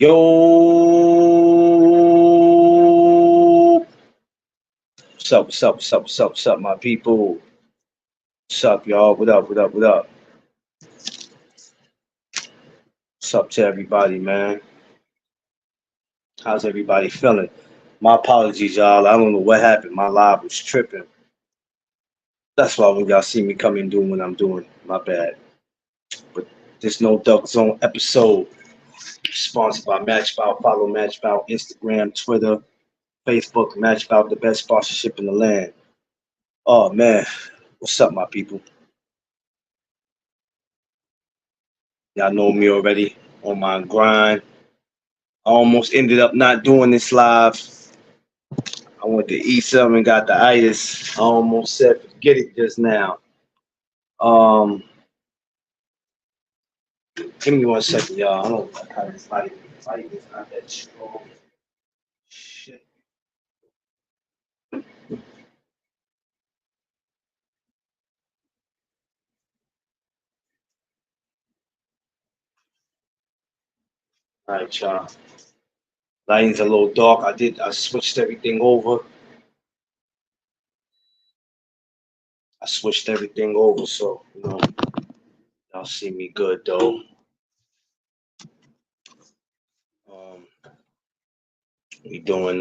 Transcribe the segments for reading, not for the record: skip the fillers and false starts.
Yo, what's up, my people? What's up, y'all? What up? What's up to everybody, man? How's everybody feeling? My apologies, y'all. I don't know what happened. My live was tripping. That's why when y'all see me come in doing what I'm doing, my bad. But this No Duck Zone episode sponsored by Matchbout. Follow Matchbout Instagram, Twitter, Facebook. Matchbout, the best sponsorship in the land. Oh man, what's up, my people? Y'all know me already on my grind. I almost ended up not doing this live. I went to eat something and got the itis. I almost said forget it just now. Um, Give me 1 second, y'all. I don't know how this light is not that strong. Shit. All right, y'all. Lighting's a little dark. I switched everything over. I switched everything over, so y'all see me good though. Um, we doing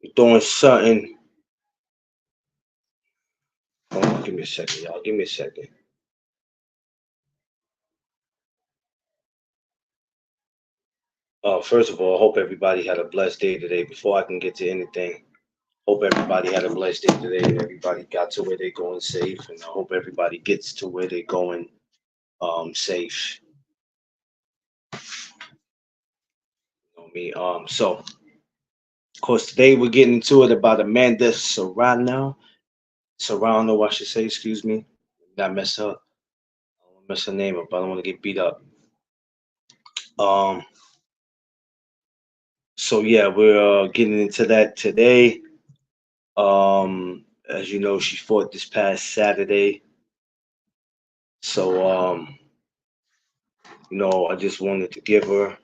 we doing something. Hold on, give me a second, y'all. Give me a second. First of all, I hope everybody had a blessed day today. Before I can get to anything, hope everybody had a blessed day today and everybody got to where they're going safe. And I hope everybody gets to where they're going safe. You know me. So of course today we're getting into it about Amanda Serrano. Serrano, I should say, excuse me. Not mess up. I don't want to mess her name up. I don't want to get beat up. Um, so yeah, we're getting into that today. As you know, she fought this past Saturday. So I just wanted to give her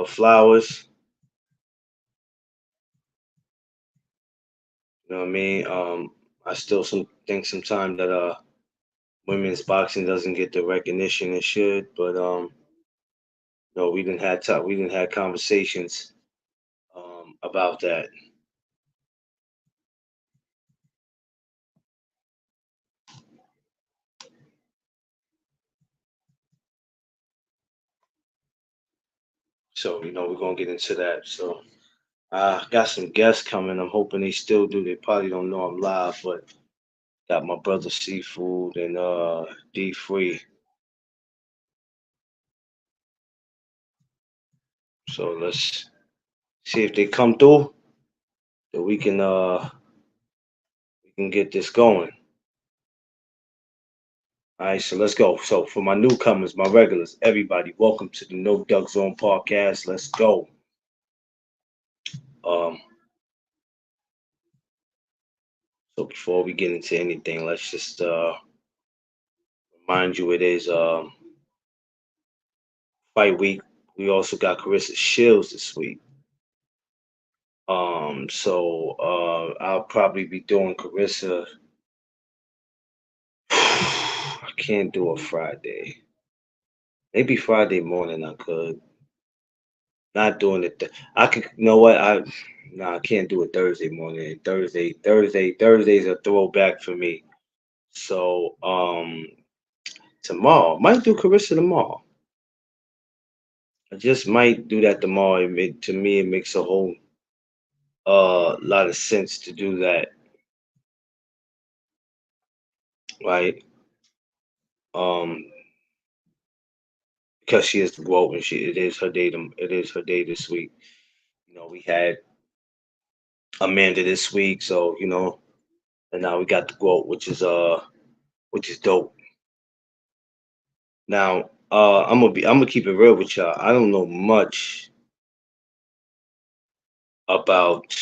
flowers. You know what I mean? I still think sometimes that women's boxing doesn't get the recognition it should, but we didn't have conversations about that. So we're gonna get into that. So I got some guests coming. I'm hoping they still do. They probably don't know I'm live, but got my brother Seafood and D Free. So let's see if they come through. That we can get this going. All right, so let's go. So for my newcomers, my regulars, everybody, welcome to the No Duck Zone podcast. Let's go. Um, so before we get into anything, let's just remind you it is fight week. We also got Carissa Shields this week. I'll probably be doing Carissa. I can't do a Friday. Maybe Friday morning I could. Not doing it. I could. You know what? I can't do it Thursday morning. Thursday's a throwback for me. So tomorrow might do Carissa tomorrow. I just might do that tomorrow. To me, it makes a whole lot of sense to do that, right? Um, because she is the GOAT and it is her day. It is her day this week. We had Amanda this week, so and now we got the GOAT, which is dope. Now, I'm gonna keep it real with y'all. I don't know much about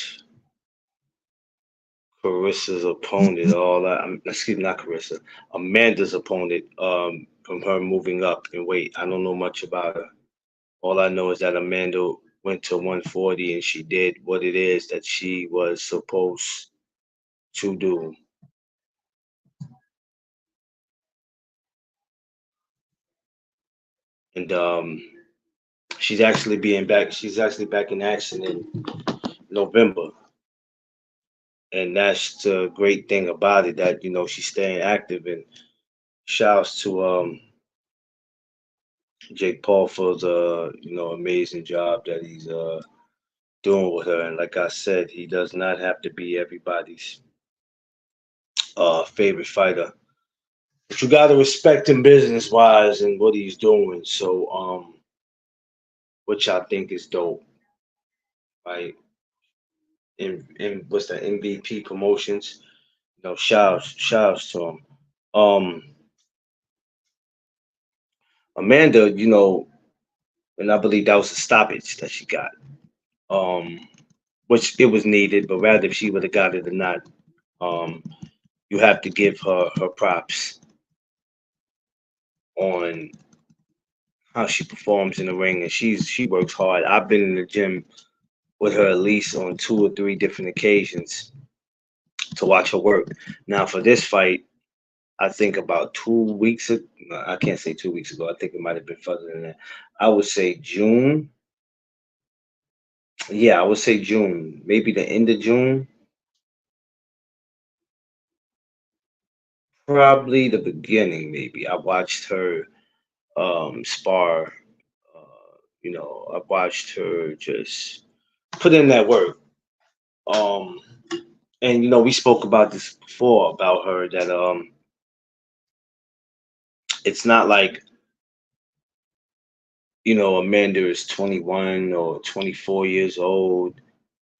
Carissa's opponent, all that. Excuse me, not Carissa. Amanda's opponent. From her moving up in weight. I don't know much about her. All I know is that Amanda went to 140 and she did what it is that she was supposed to do. And she's actually being back. She's actually back in action in November, and that's the great thing about it. That she's staying active. And shouts to Jake Paul for the amazing job that he's doing with her. And like I said, he does not have to be everybody's favorite fighter. But you gotta respect him business wise and what he's doing. So which I think is dope, right? In what's the MVP promotions? Shouts to him. Um Amanda, and I believe that was a stoppage that she got. Um which it was needed, but rather if she would have got it or not, um, you have to give her props on how she performs in the ring, and she works hard. I've been in the gym with her at least on two or three different occasions to watch her work. Now for this fight, I think about 2 weeks. No, I can't say 2 weeks ago. I think it might have been further than that. I would say June. Yeah, I would say June, maybe the end of June, probably the beginning. Maybe I watched her spar. I watched her just put in that work. Um, and we spoke about this before about her that it's not like Amanda is 21 or 24 years old. I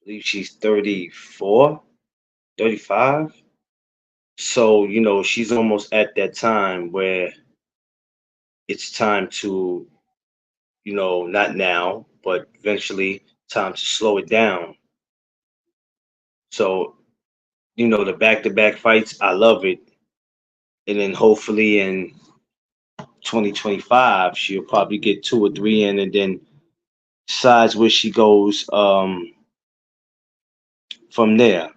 believe she's 34, 35. So she's almost at that time where it's time to not now, but eventually time to slow it down. So the back-to-back fights, I love it. And then hopefully in 2025 she'll probably get two or three in, and then decides where she goes from there.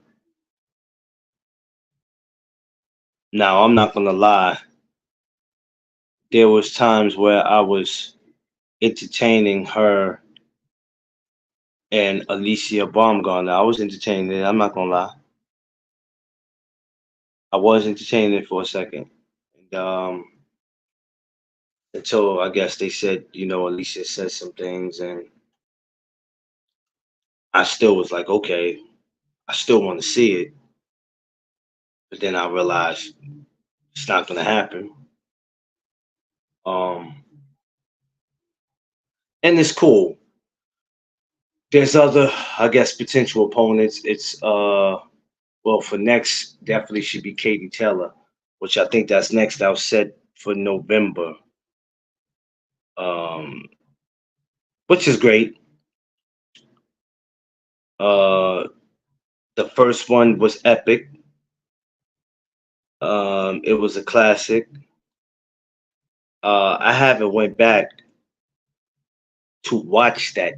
Now I'm not gonna lie, there was times where I was entertaining her and Alicia Baumgartner. I was entertaining it. I'm not gonna lie, I was entertaining it for a second, and until I guess they said Alicia said some things, and I still was like, okay, I still want to see it, but then I realized it's not gonna happen. Um, and it's cool. There's other, I guess, potential opponents. It's well, for next definitely should be Katie Taylor, which I think that's next out set for November. Um, which is great. Uh, the first one was epic. It was a classic. I haven't went back to watch that,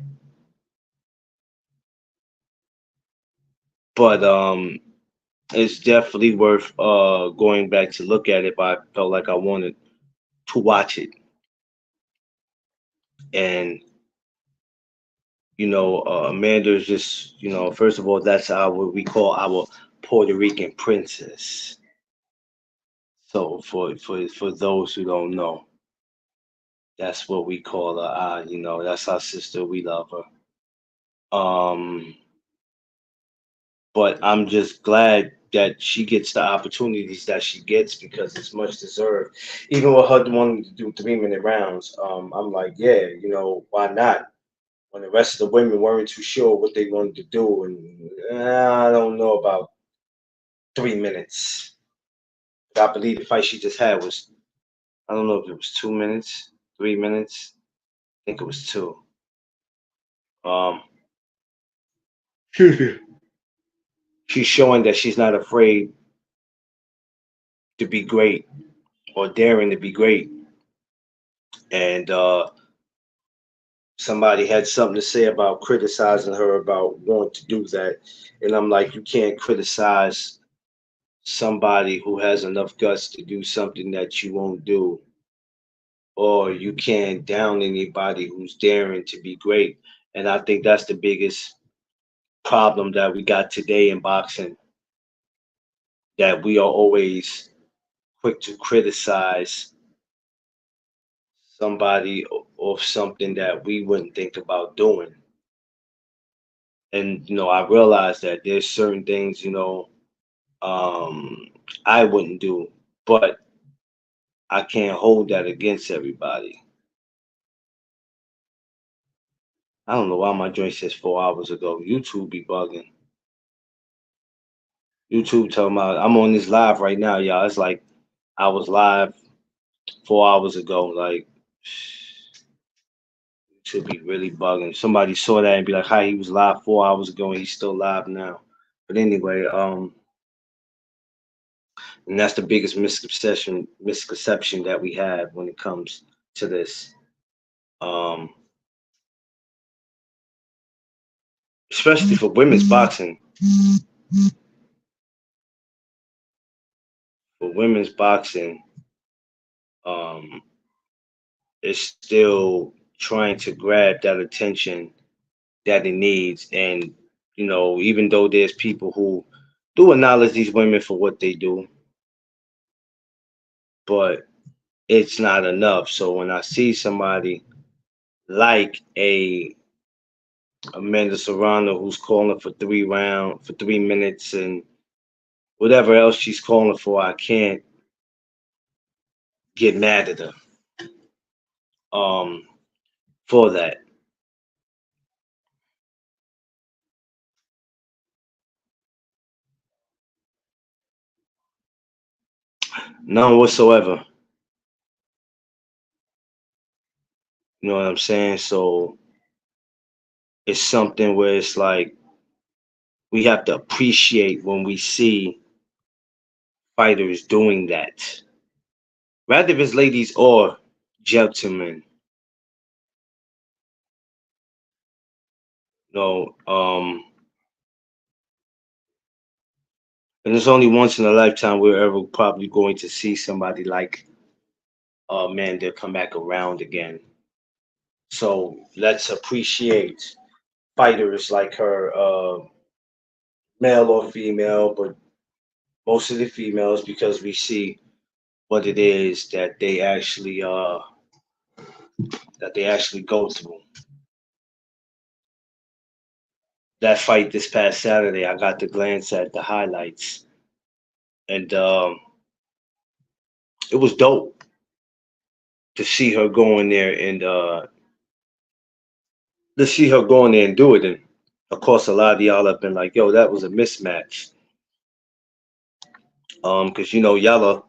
but it's definitely worth going back to look at it. But I felt like I wanted to watch it, and Amanda is just first of all, that's our what we call our Puerto Rican princess. So for those who don't know, that's what we call her. That's our sister. We love her. Um, but I'm just glad that she gets the opportunities that she gets because it's much deserved. Even with her wanting to do 3 minute rounds, I'm like, yeah, why not? When the rest of the women weren't too sure what they wanted to do, and I don't know about 3 minutes. But I believe the fight she just had was, I don't know if it was 2 minutes, 3 minutes. I think it was two. Um, excuse me. she's showing that she's not afraid to be great or daring to be great. And somebody had something to say about criticizing her about wanting to do that. And I'm like, you can't criticize somebody who has enough guts to do something that you won't do, or you can't down anybody who's daring to be great. And I think that's the biggest problem that we got today in boxing, that we are always quick to criticize somebody of something that we wouldn't think about doing. And I realize that there's certain things, um, I wouldn't do, but I can't hold that against everybody. I don't know why my joint says 4 hours ago. YouTube be bugging. YouTube talking about I'm on this live right now, y'all. It's like I was live 4 hours ago. Like YouTube be really bugging. Somebody saw that and be like, "Hi, he was live 4 hours ago and he's still live now." But anyway, and that's the biggest misconception that we have when it comes to this. Um, Especially for women's boxing. For women's boxing, um, is still trying to grab that attention that it needs. And, even though there's people who do acknowledge these women for what they do, but it's not enough. So when I see somebody like a Amanda Serrano who's calling for 3 minutes and whatever else she's calling for, I can't get mad at her um, for that. None whatsoever. You know what I'm saying? So it's something where it's like we have to appreciate when we see fighters doing that. Rather if it's ladies or gentlemen. You know, and it's only once in a lifetime we're ever probably going to see somebody like Amanda come back around again. So let's appreciate fighters like her, male or female, but most of the females, because we see what it is that they actually go through. That fight this past Saturday, I got to glance at the highlights, and it was dope to see her go in there and to see her go in there and do it. And of course, a lot of y'all have been like, "Yo, that was a mismatch," because y'all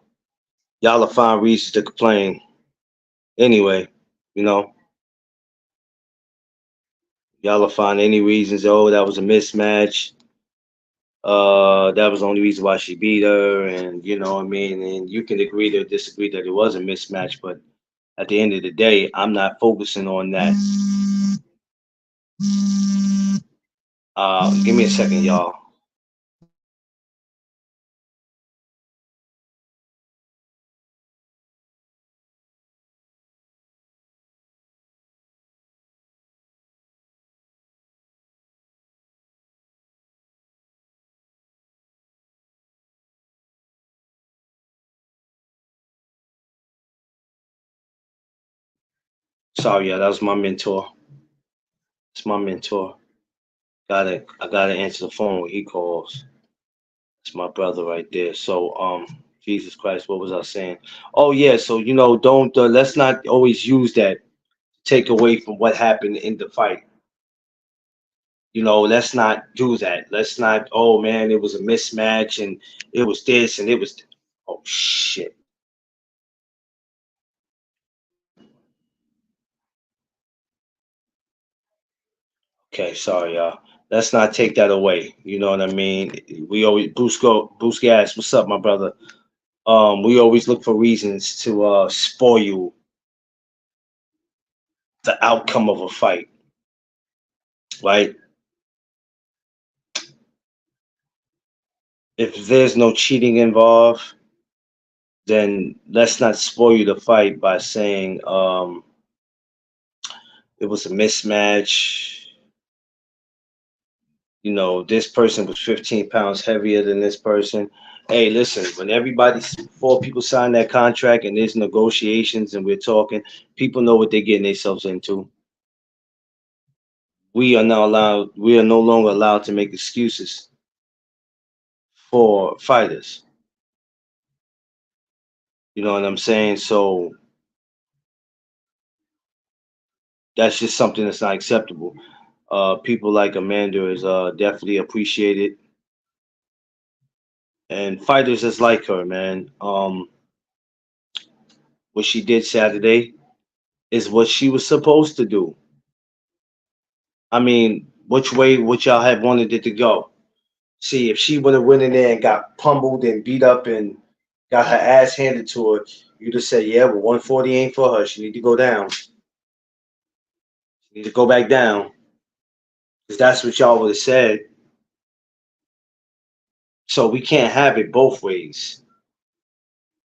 are find reasons to complain anyway. You know, y'all will find any reasons. Oh, that was a mismatch. That was the only reason why she beat her, and you know what I mean. And you can agree to disagree that it was a mismatch, but at the end of the day, I'm not focusing on that. Give me a second, y'all. Sorry, yeah, that was my mentor. It's my mentor. I gotta answer the phone when he calls. It's my brother right there. So, Jesus Christ, what was I saying? Oh yeah, so don't let's not always use that to take away from what happened in the fight. Let's not do that. Let's not. Oh man, it was a mismatch, and it was this, and it was. Oh shit. Okay, sorry, y'all. Let's not take that away. You know what I mean? We always boost gas. What's up, my brother? We always look for reasons to spoil the outcome of a fight, right? If there's no cheating involved, then let's not spoil the fight by saying it was a mismatch. You know, this person was 15 pounds heavier than this person. Hey, listen, when everybody, four people sign that contract and there's negotiations and we're talking, people know what they're getting themselves into. We are no longer allowed to make excuses for fighters. You know what I'm saying? So that's just something that's not acceptable. People like Amanda is definitely appreciated, and fighters is like her, man. What she did Saturday is what she was supposed to do. I mean, which way would y'all have wanted it to go? See, if she would have went in there and got pummeled and beat up and got her ass handed to her, you'd have said, "Yeah, but 140 ain't for her. She need to go down. She need to go back down." Because that's what y'all would have said. So we can't have it both ways.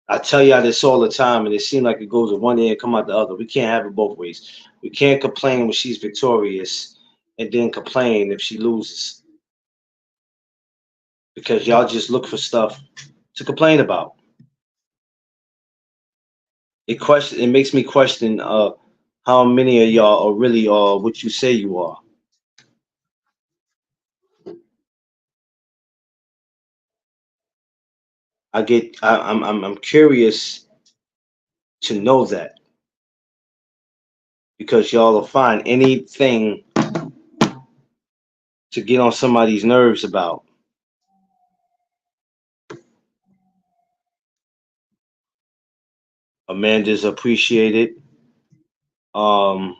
I tell y'all this all the time, and it seems like it goes to one end and come out the other. We can't have it both ways. We can't complain when she's victorious and then complain if she loses because y'all just look for stuff to complain about. It makes me question how many of y'all are really what you say you are. I'm curious to know that because y'all will find anything to get on somebody's nerves about. Amanda's appreciated. Um,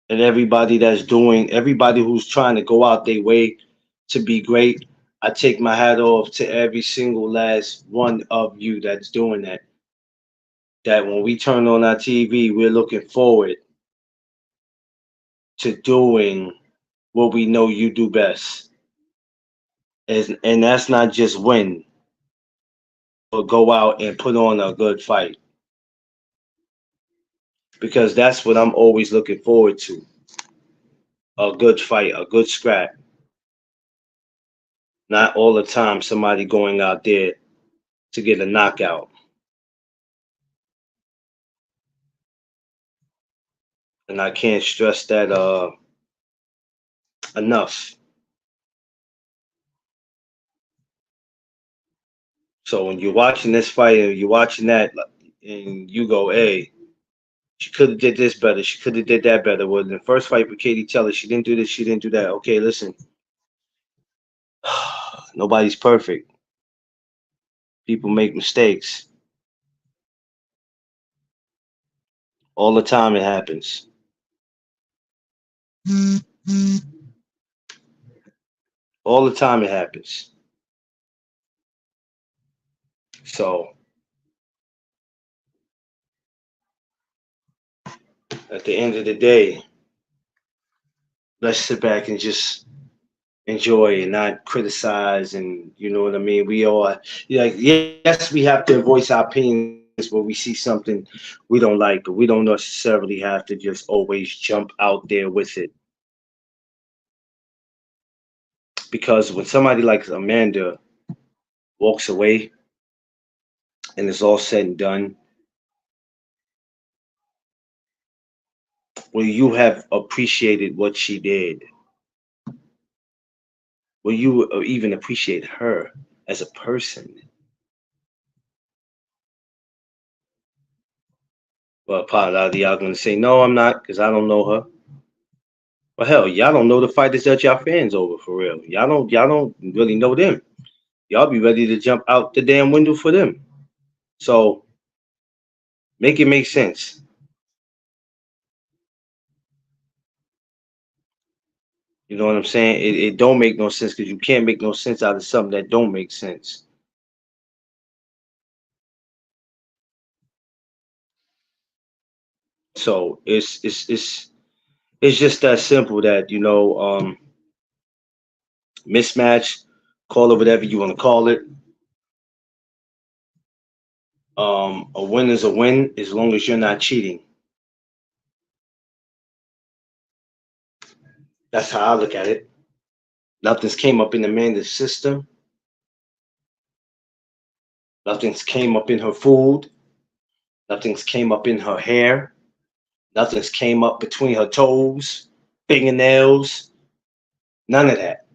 and everybody who's trying to go out their way to be great. I take my hat off to every single last one of you that's doing that. That when we turn on our TV, we're looking forward to doing what we know you do best. And that's not just win, but go out and put on a good fight. Because that's what I'm always looking forward to. A good fight, a good scrap. Not all the time somebody going out there to get a knockout. And I can't stress that enough. So when you're watching this fight and you're watching that, and you go, "Hey, she could have did this better. She could have did that better." Well, in the first fight with Katie Taylor, she didn't do this. She didn't do that. Okay, listen, nobody's perfect. People make mistakes all the time. It happens all the time. It happens. So at the end of the day, let's sit back and just enjoy and not criticize. And you know what I mean. We all like, yes, we have to voice our opinions when we see something we don't like, but we don't necessarily have to just always jump out there with it. Because when somebody like Amanda walks away and it's all said and done, will you have appreciated what she did? Will you even appreciate her as a person? Well, probably a lot of y'all gonna say, no, I'm not, because I don't know her. Well, hell, y'all don't know the fighters that y'all fans over for real. Y'all don't really know them. Y'all be ready to jump out the damn window for them. So make it make sense. You know what I'm saying? It don't make no sense because you can't make no sense out of something that don't make sense. So it's just that simple that mismatch, call it whatever you want to call it. A win is a win as long as you're not cheating. That's how I look at it. Nothing's came up in Amanda's system. Nothing's came up in her food. Nothing's came up in her hair. Nothing's came up between her toes, fingernails. None of that.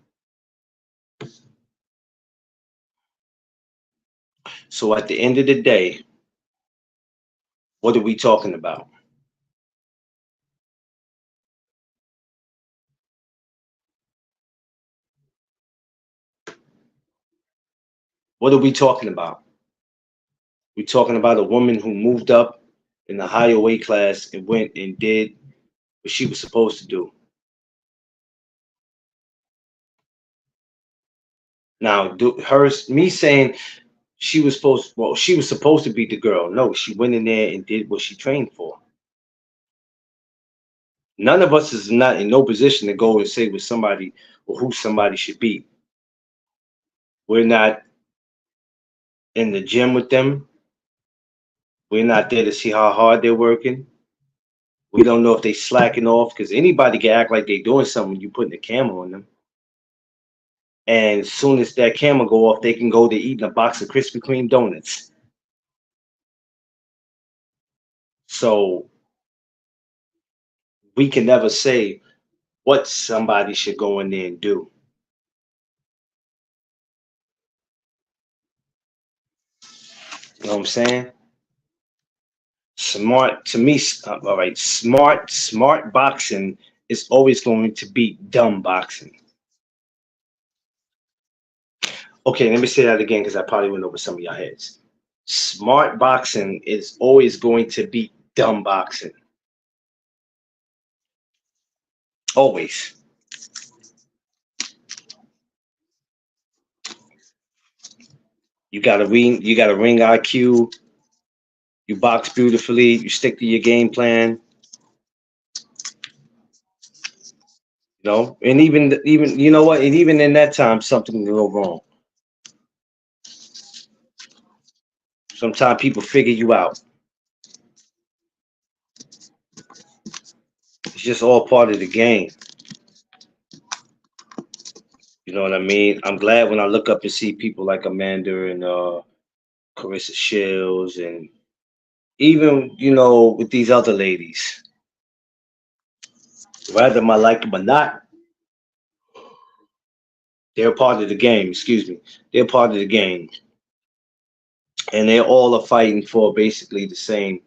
So at the end of the day, what are we talking about? What are we talking about? We're talking about a woman who moved up in the higher weight class and went and did what she was supposed to do. Now, me saying she was supposed to be the girl. No, she went in there and did what she trained for. None of us is not in no position to go and say what somebody or who somebody should be. We're not in the gym with them. We're not there to see how hard they're working. We don't know if they slacking off because anybody can act like they're doing something when you putting a camera on them. And as soon as that camera go off, they can go to eating a box of Krispy Kreme donuts. So we can never say what somebody should go in there and do. You know what I'm saying? Smart to me, all right. Smart boxing is always going to beat dumb boxing. Okay, let me say that again because I probably went over some of your heads. Smart boxing is always going to beat dumb boxing. Always. You got a ring IQ, you box beautifully, you stick to your game plan, and even you know what, and even in that time something can go wrong. Sometimes people figure you out. It's just all part of the game. You know what I mean? I'm glad when I look up and see people like Amanda and Carissa Shields and even, with these other ladies. Whether I like them or not, they're part of the game, excuse me. They're part of the game. And they all are fighting for basically the same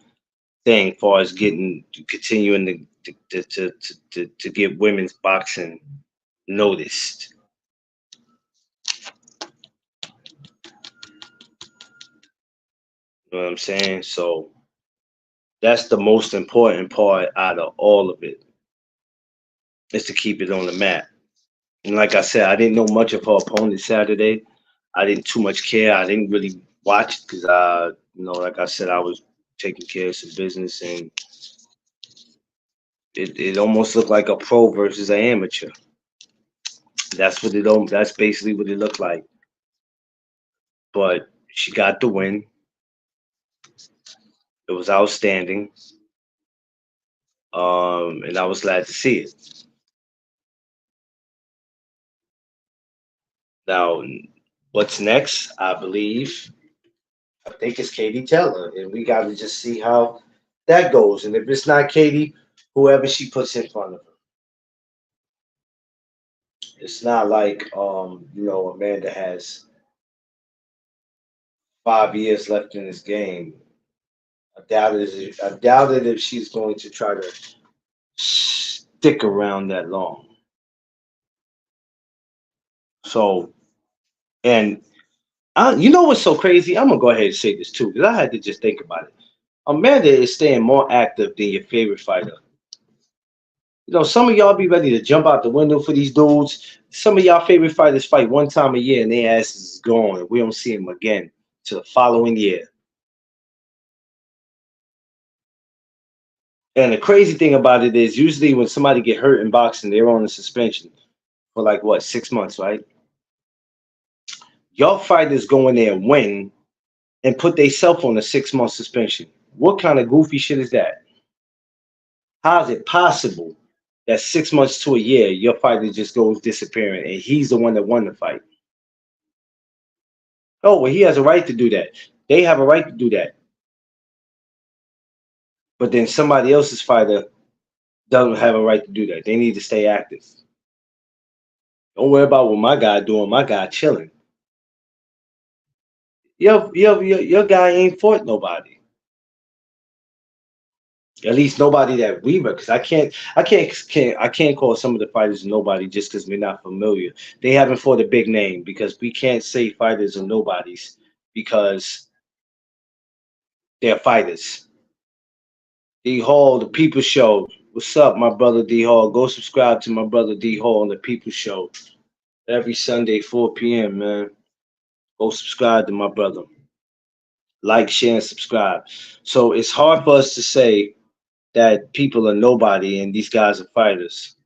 thing as far as continuing to get women's boxing noticed. You know what I'm saying? So that's the most important part out of all of it is to keep it on the map. And like I said, I didn't know much of her opponent Saturday. I didn't too much care. I didn't really watch it because like I said, I was taking care of some business and it almost looked like a pro versus an amateur. That's basically what it looked like. But she got the win. It was outstanding. And I was glad to see it. Now, what's next? I think it's Katie Taylor, and we got to just see how that goes. And if it's not Katie, whoever she puts in front of her. It's not like Amanda has 5 years left in this game. I doubt it if she's going to try to stick around that long. So, and you know what's so crazy? I'm gonna go ahead and say this too, because I had to just think about it. Amanda is staying more active than your favorite fighter. Some of y'all be ready to jump out the window for these dudes. Some of y'all favorite fighters fight one time a year and their asses is gone, and we don't see them again till the following year. And the crazy thing about it is, usually when somebody get hurt in boxing, they're on a suspension for like what, 6 months, right? Y'all fighters go in there and win and put themselves on a 6 month suspension. What kind of goofy shit is that? How is it possible that 6 months to a year your fighter just goes disappearing and he's the one that won the fight? Oh, well, he has a right to do that. They have a right to do that. But then somebody else's fighter doesn't have a right to do that. They need to stay active. Don't worry about what my guy doing. My guy chilling. Your guy ain't fought nobody. At least nobody that we were, because I can't call some of the fighters nobody just because we're not familiar. They haven't fought a big name because we can't say fighters are nobodies because they're fighters. D Hall, the People Show. What's up, my brother D Hall? Go subscribe to my brother D Hall on the People Show every Sunday, 4 p.m. Man, go subscribe to my brother. Like, share, and subscribe. So it's hard for us to say that people are nobody and these guys are fighters.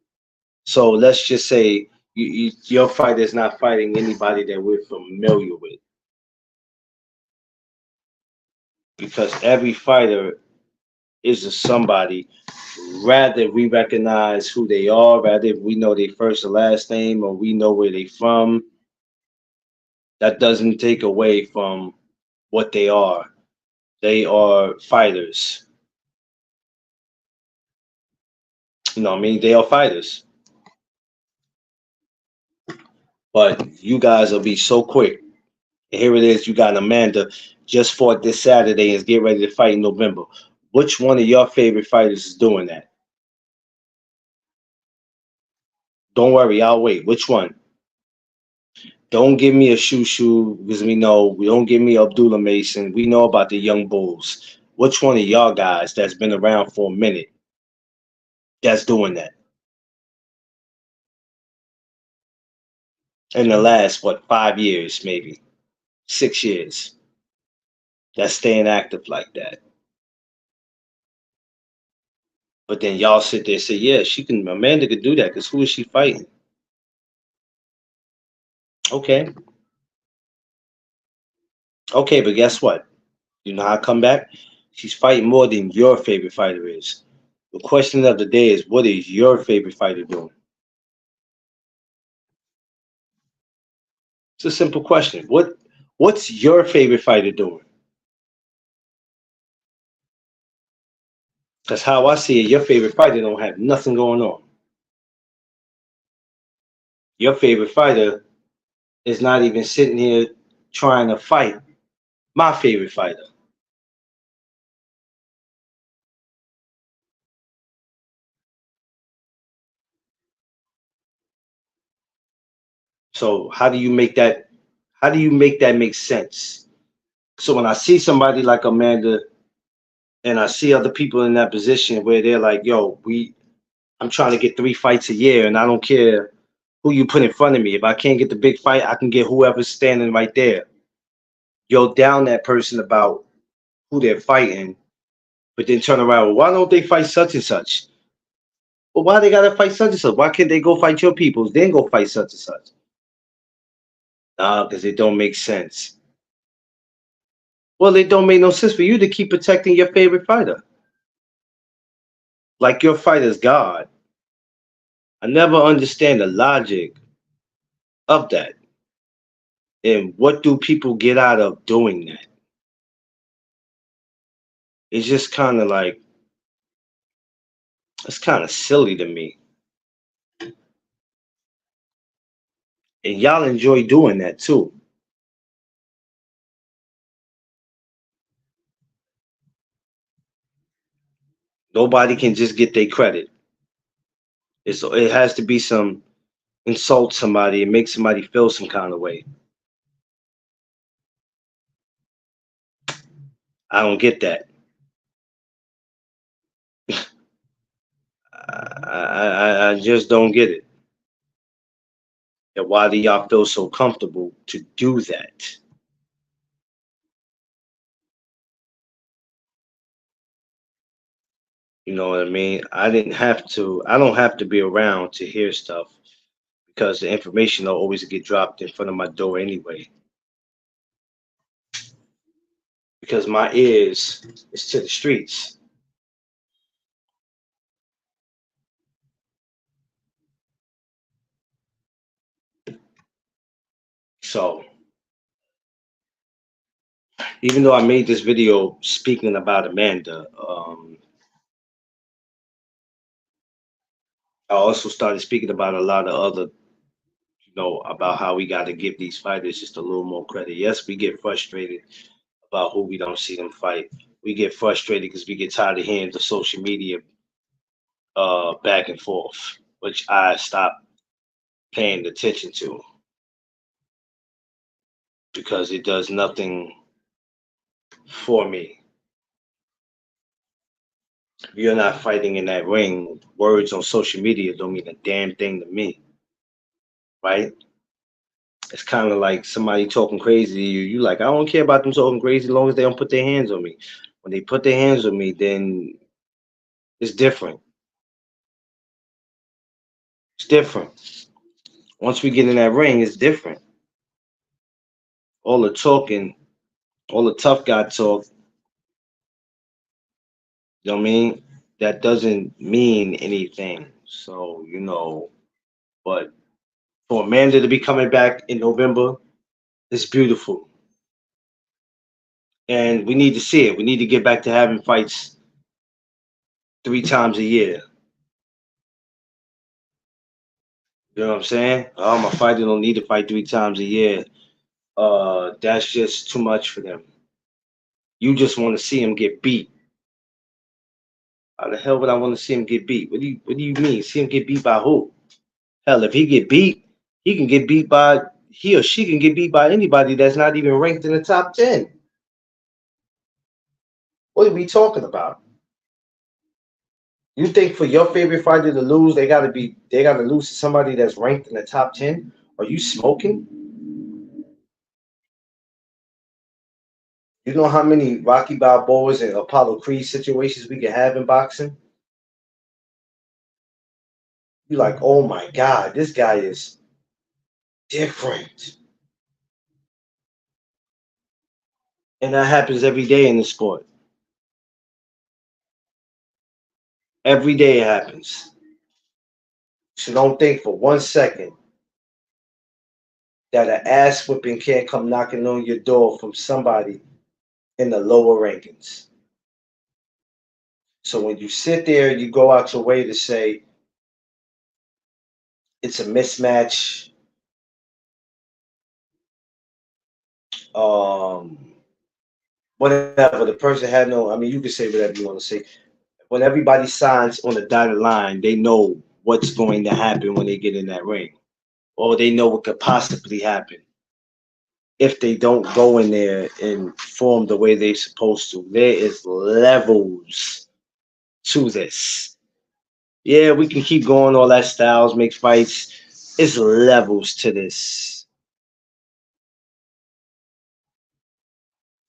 So let's just say your fighter is not fighting anybody that we're familiar with, because every fighter is a somebody. Rather we recognize who they are, rather if we know their first or last name or we know where they from, that doesn't take away from what they are. They are fighters. You know what I mean? They are fighters. But you guys will be so quick. Here it is. You got Amanda just fought this Saturday and is getting ready to fight in November. Which one of your favorite fighters is doing that? Don't worry, I'll wait. Which one? Don't give me a shoo because we don't give me Abdullah Mason. We know about the young bulls. Which one of y'all guys that's been around for a minute that's doing that in the last, what, 5 years, maybe 6 years, that's staying active like that? But then y'all sit there and say, yeah, Amanda could do that because who is she fighting? Okay. Okay, but guess what? You know how I come back? She's fighting more than your favorite fighter is. The question of the day is, what is your favorite fighter doing? It's a simple question. What's your favorite fighter doing? Because how I see it, your favorite fighter don't have nothing going on. Your favorite fighter is not even sitting here trying to fight my favorite fighter. So how do you make that make sense? So when I see somebody like Amanda and I see other people in that position where they're like, yo, I'm trying to get 3 fights a year and I don't care who you put in front of me. If I can't get the big fight, I can get whoever's standing right there. You'll down that person about who they're fighting, but then turn around. Well, why don't they fight such and such? Well, why they gotta fight such and such? Why can't they go fight your peoples? Then go fight such and such? Nah, because it don't make sense. Well, it don't make no sense for you to keep protecting your favorite fighter. Like your fighter's God. I never understand the logic of that. And what do people get out of doing that? It's just kind of like, it's kind of silly to me. And y'all enjoy doing that too. Nobody can just get their credit. It has to be some insult somebody and make somebody feel some kind of way. I don't get that. I just don't get it. And why do y'all feel so comfortable to do that? You know what I mean? I didn't have to. I don't have to be around to hear stuff because the information will always get dropped in front of my door anyway. Because my ears is to the streets. So even though I made this video speaking about Amanda, I also started speaking about a lot of other, about how we got to give these fighters just a little more credit. Yes, we get frustrated about who we don't see them fight. We get frustrated because we get tired of hearing the social media back and forth, which I stopped paying attention to because it does nothing for me. If you're not fighting in that ring, words on social media don't mean a damn thing to me, right? It's kind of like somebody talking crazy to you. You like, I don't care about them talking crazy as long as they don't put their hands on me. When they put their hands on me, then it's different. It's different. Once we get in that ring, it's different. All the talking, all the tough guy talk, you know what I mean? That doesn't mean anything. So, but for Amanda to be coming back in November, it's beautiful. And we need to see it. We need to get back to having fights 3 times a year. You know what I'm saying? Oh, my fighter don't need to fight 3 times a year. That's just too much for them. You just want to see him get beat. How the hell would I want to see him get beat? What do you mean? See him get beat by who? Hell, if he get beat, he can get beat by he or she can get beat by anybody that's not even ranked in the top 10. What are we talking about? You think for your favorite fighter to lose, they gotta lose to somebody that's ranked in the top 10? Are you smoking? You know how many Rocky Balboas and Apollo Creed situations we can have in boxing? You like, oh my God, this guy is different. And that happens every day in the sport. Every day it happens. So don't think for 1 second that an ass whipping can't come knocking on your door from somebody in the lower rankings. So when you sit there, you go out your way to say it's a mismatch. Um, Whatever the person had no. I mean, you can say whatever you want to say. When everybody signs on the dotted line, they know what's going to happen when they get in that ring, or they know what could possibly happen if they don't go in there and perform the way they're supposed to. There is levels to this. Yeah, we can keep going all that styles, make fights. It's levels to this.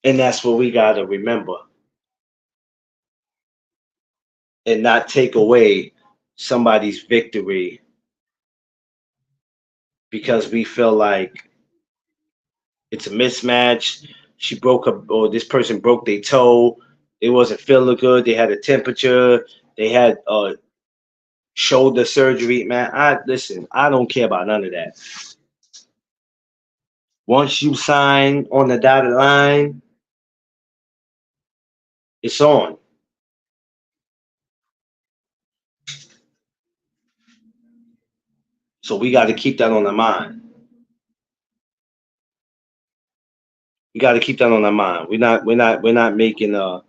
And that's what we gotta remember and not take away somebody's victory because we feel like it's a mismatch. She broke up, or this person broke their toe. They wasn't feeling good. They had a temperature. They had shoulder surgery. Man, I listen. I don't care about none of that. Once you sign on the dotted line, it's on. So we got to keep that on our mind. We got to keep that on our mind. We're not making no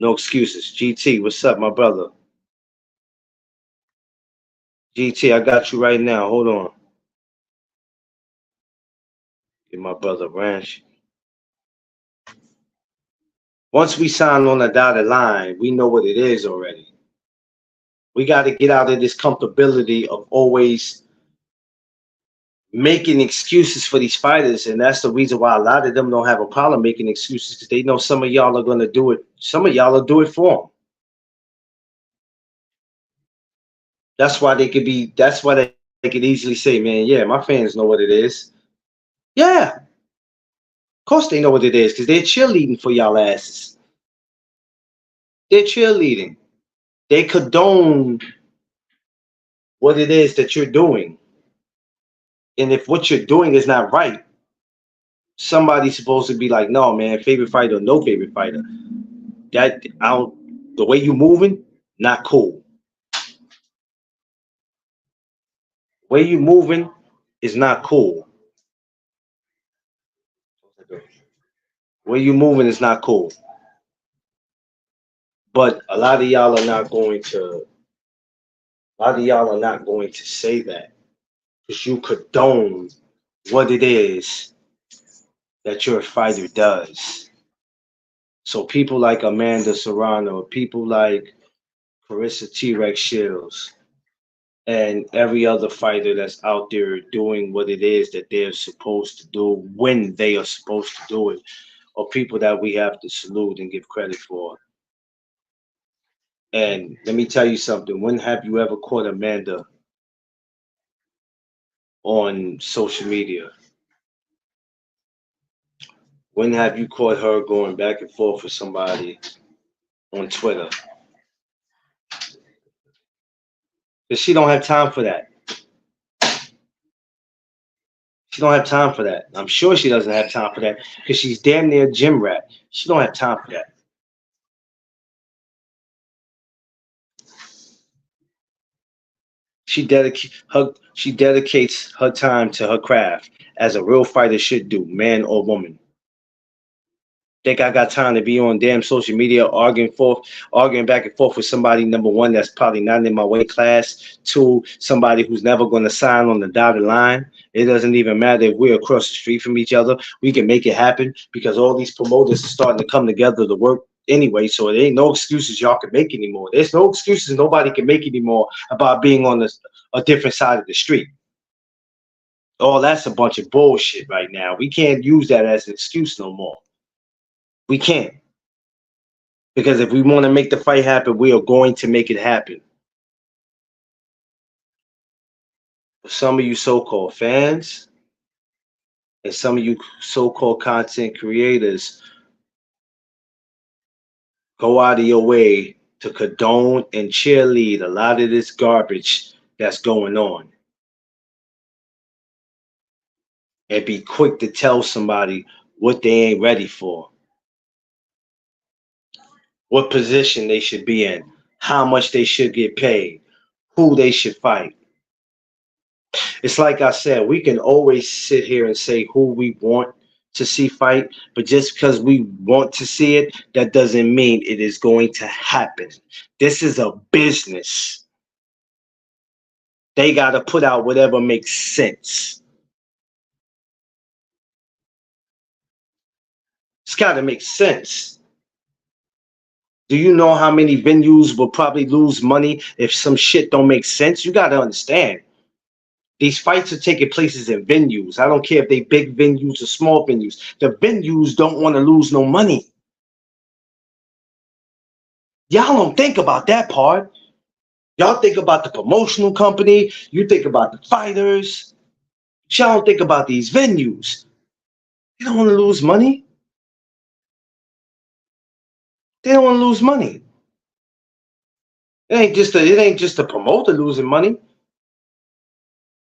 excuses. GT, what's up, my brother? GT, I got you right now. Hold on. Get my brother Ranch. Once we sign on the dotted line, we know what it is already. We got to get out of this comfortability of always making excuses for these fighters, and that's the reason why a lot of them don't have a problem making excuses, because they know some of y'all are gonna do it. Some of y'all will do it for them. That's why they could be. That's why they could easily say, "Man, yeah, my fans know what it is." Yeah, of course they know what it is, because they're cheerleading for y'all asses. They're cheerleading. They condone what it is that you're doing, and if what you're doing is not right, somebody's supposed to be like, "No, man, favorite fighter, no favorite fighter." That I don't. The way you moving, not cool. Way you moving is not cool. Way you moving is not cool. But a lot of y'all are not going to. A lot of y'all are not going to say that, because you condone what it is that your fighter does. So people like Amanda Serrano, people like Carissa T-Rex Shields, and every other fighter that's out there doing what it is that they're supposed to do when they are supposed to do it, or people that we have to salute and give credit for. And let me tell you something. When have you ever caught Amanda on social media? When have you caught her going back and forth with somebody on Twitter? Because she don't have time for that. She don't have time for that. I'm sure she doesn't have time for that, because she's damn near a gym rat. She don't have time for that. She dedicates her time to her craft, as a real fighter should do, man or woman. Think I got time to be on damn social media arguing back and forth with somebody, number one, that's probably not in my weight class, two, somebody who's never going to sign on the dotted line. It doesn't even matter if we're across the street from each other. We can make it happen, because all these promoters are starting to come together to work anyway. So there ain't no excuses y'all can make anymore. There's no excuses nobody can make anymore about being on a different side of the street. Oh, that's a bunch of bullshit right now. We can't use that as an excuse no more. We can't. Because if we want to make the fight happen, we are going to make it happen. For some of you so-called fans and some of you so-called content creators, go out of your way to condone and cheerlead a lot of this garbage that's going on. And be quick to tell somebody what they ain't ready for, what position they should be in, how much they should get paid, who they should fight. It's like I said, we can always sit here and say who we want to see fight, but just because we want to see it, that doesn't mean it is going to happen. This is a business. They got to put out whatever makes sense. It's got to make sense. Do you know how many venues will probably lose money if some shit don't make sense? You got to understand. These fights are taking places in venues. I don't care if they big venues or small venues. The venues don't want to lose no money. Y'all don't think about that part. Y'all think about the promotional company. You think about the fighters. Y'all don't think about these venues. They don't want to lose money. They don't want to lose money. It ain't just the promoter losing money.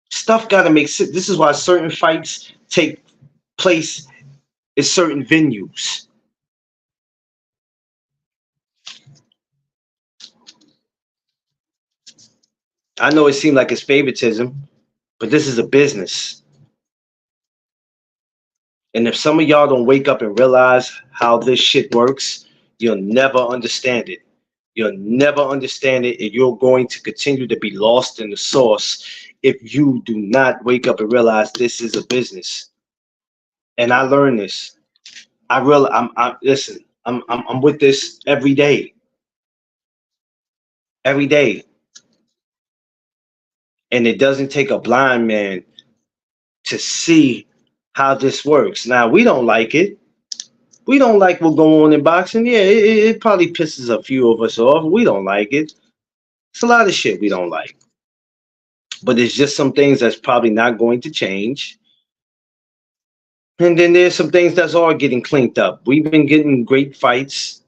Stuff got to make sense. This is why certain fights take place in certain venues. I know it seemed like it's favoritism, but this is a business. And if some of y'all don't wake up and realize how this shit works, you'll never understand it. You'll never understand it, and you're going to continue to be lost in the sauce if you do not wake up and realize this is a business. And I learned this. I'm listen. I'm with this every day. Every day. And it doesn't take a blind man to see how this works. Now, we don't like it. We don't like what's going on in boxing. Yeah, it probably pisses a few of us off. We don't like it. It's a lot of shit we don't like. But it's just some things that's probably not going to change. And then there's some things that's all getting cleaned up. We've been getting great fights.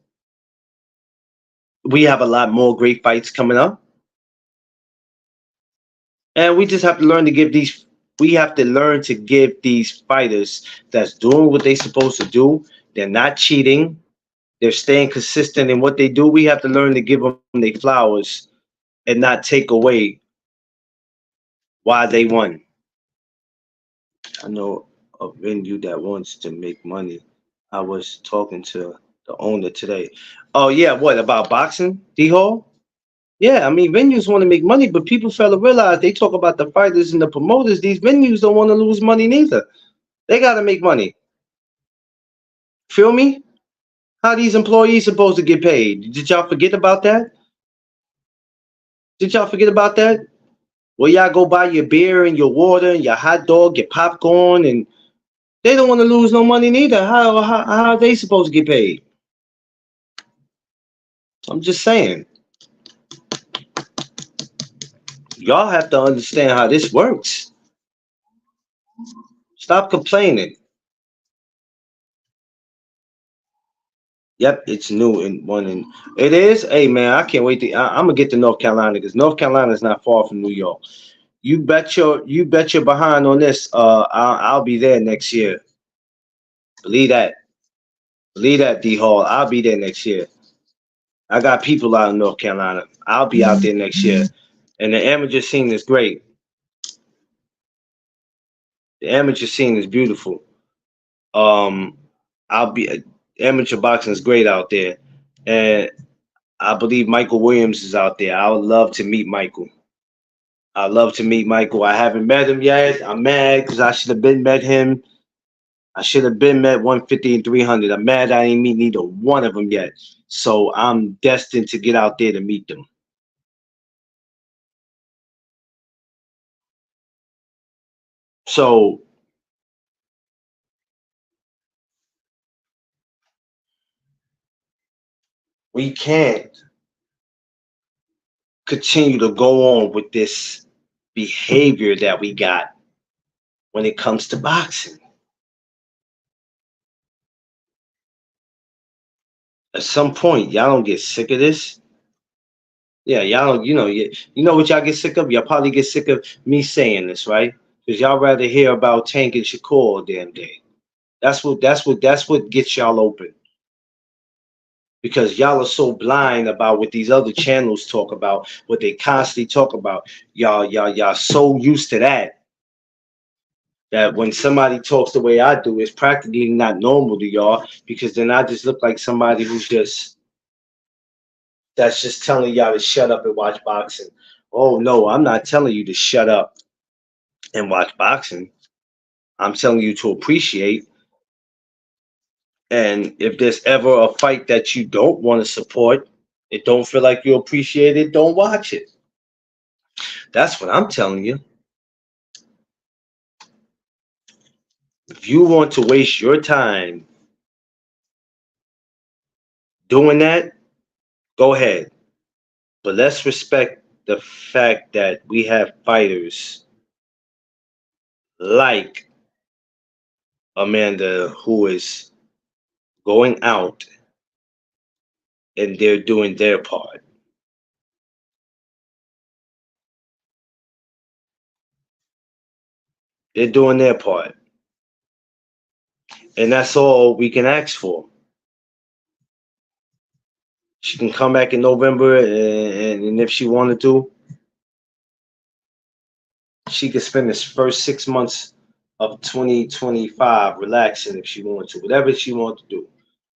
We have a lot more great fights coming up. And we just have to learn to give these we have to learn to give these fighters that's doing what they're supposed to do. They're not cheating. They're staying consistent in what they do. We have to learn to give them their flowers and not take away why they won. I know a venue that wants to make money. I was talking to the owner today. Oh yeah, what about boxing? D Hall? Yeah, I mean venues want to make money, but people fail to realize they talk about the fighters and the promoters. These venues don't want to lose money neither. They gotta make money. Feel me? How these employees supposed to get paid? Did y'all forget about that? Did y'all forget about that? Where y'all go buy your beer and your water and your hot dog, your popcorn, and they don't want to lose no money neither. How are they supposed to get paid? I'm just saying. Y'all have to understand how this works. Stop complaining. Yep, it's new in one. And it is. Hey man, I can't wait to. I'm gonna get to North Carolina because North Carolina is not far from New York. You bet your behind on this. I'll be there next year. Believe that. Believe that, D Hall. I'll be there next year. I got people out in North Carolina. I'll be out there next year. And the amateur scene is great. The amateur scene is beautiful. Um, I'll be amateur boxing is great out there, and I believe Michael Williams is out there. I would love to meet Michael. I love to meet Michael. I haven't met him yet. I'm mad because I should have been met him. I should have been met 150 and 300. I'm mad I didn't meet neither one of them yet. So I'm destined to get out there to meet them. So we can't continue to go on with this behavior that we got when it comes to boxing. At some point, y'all don't get sick of this. Yeah, y'all don't, you know what y'all get sick of? Y'all probably get sick of me saying this, right? Because y'all rather hear about Tank and Shakur all damn day. That's what gets y'all open. Because y'all are so blind about what these other channels talk about, what they constantly talk about. Y'all so used to that when somebody talks the way I do, it's practically not normal to y'all because then I just look like somebody who's just that's just telling y'all to shut up and watch boxing. Oh no, I'm not telling you to shut up and watch boxing. I'm telling you to appreciate. And if there's ever a fight that you don't want to support, it don't feel like you appreciate it, don't watch it. That's what I'm telling you. If you want to waste your time doing that, go ahead. But let's respect the fact that we have fighters like Amanda who is going out and they're doing their part. They're doing their part. And that's all we can ask for. She can come back in November, and if she wanted to, she could spend this first 6 months of 2025 relaxing if she wanted to, whatever she wanted to do.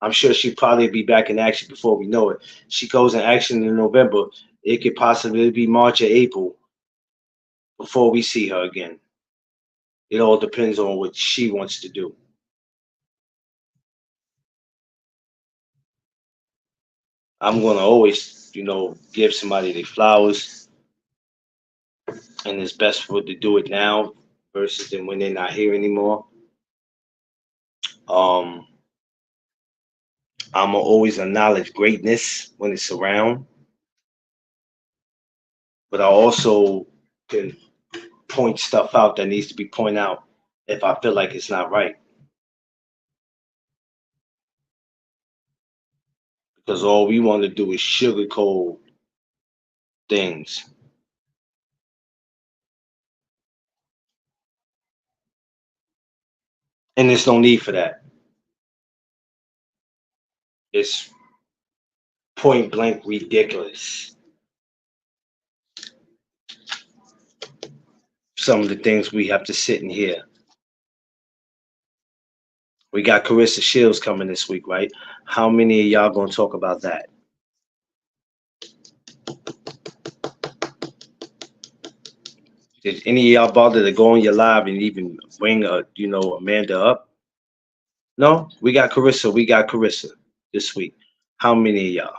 I'm sure she'd probably be back in action before we know it. She goes in action in November. It could possibly be March or April before we see her again. It all depends on what she wants to do. I'm gonna always, give somebody their flowers. and it's best for to do it now versus than when they're not here anymore. Um, I'm always acknowledge greatness when it's around, but I also can point stuff out that needs to be pointed out if I feel like it's not right. Because all we want to do is sugarcoat things. And there's no need for that. It's point blank ridiculous. Some of the things we have to sit and hear. We got Carissa Shields coming this week, right? How many of y'all gonna talk about that? Did any of y'all bother to go on your live and even bring Amanda up? No, we got Carissa. We got Carissa this week. How many of y'all?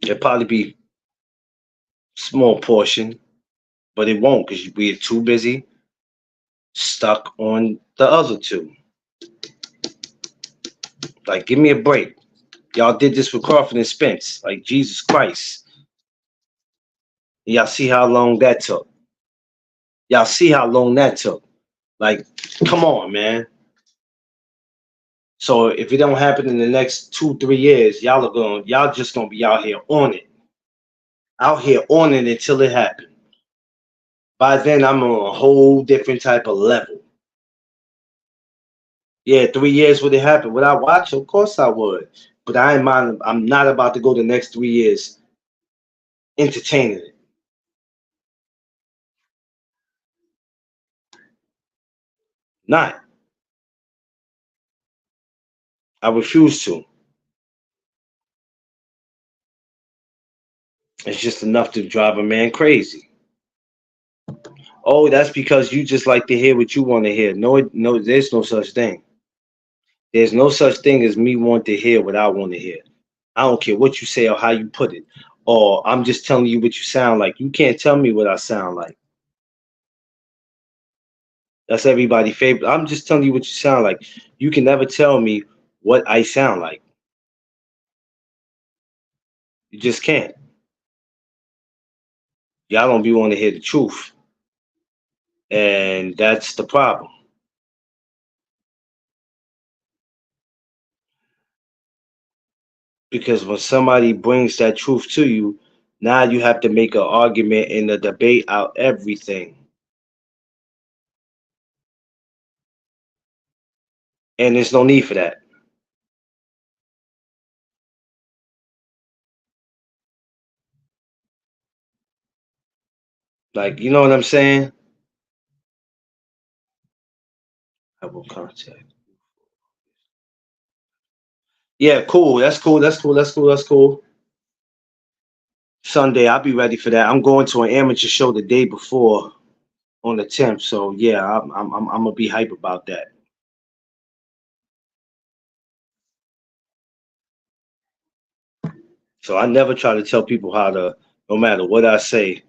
It'll probably be small portion, but it won't because we're too busy stuck on the other two. Like, give me a break. Y'all did this with Crawford and Spence. Like, Jesus Christ. Y'all see how long that took. Y'all see how long that took. Like, come on, man. So if it don't happen in the next 2-3 years, y'all just gonna be out here on it. Out here on it until it happens. By then I'm on a whole different type of level. Yeah, 3 years would it happen? Would I watch? Of course I would. But I ain't mind. I'm not about to go the next 3 years entertaining it. Not. I refuse to. It's just enough to drive a man crazy. Oh, that's because you just like to hear what you want to hear. No, no, there's no such thing. There's no such thing as me want to hear what I want to hear. I don't care what you say or how you put it. Or I'm just telling you what you sound like. You can't tell me what I sound like. That's everybody's favorite. I'm just telling you what you sound like. You can never tell me what I sound like. You just can't. Y'all don't be want to hear the truth. And that's the problem. Because when somebody brings that truth to you, now you have to make an argument and a debate out everything. And there's no need for that. Like, you know what I'm saying? I will contact. Yeah, cool. That's cool. That's cool. That's cool. That's cool. Sunday, I'll be ready for that. I'm going to an amateur show the day before on the 10th. So yeah, I'm gonna be hype about that. So I never try to tell people how to, no matter what I say,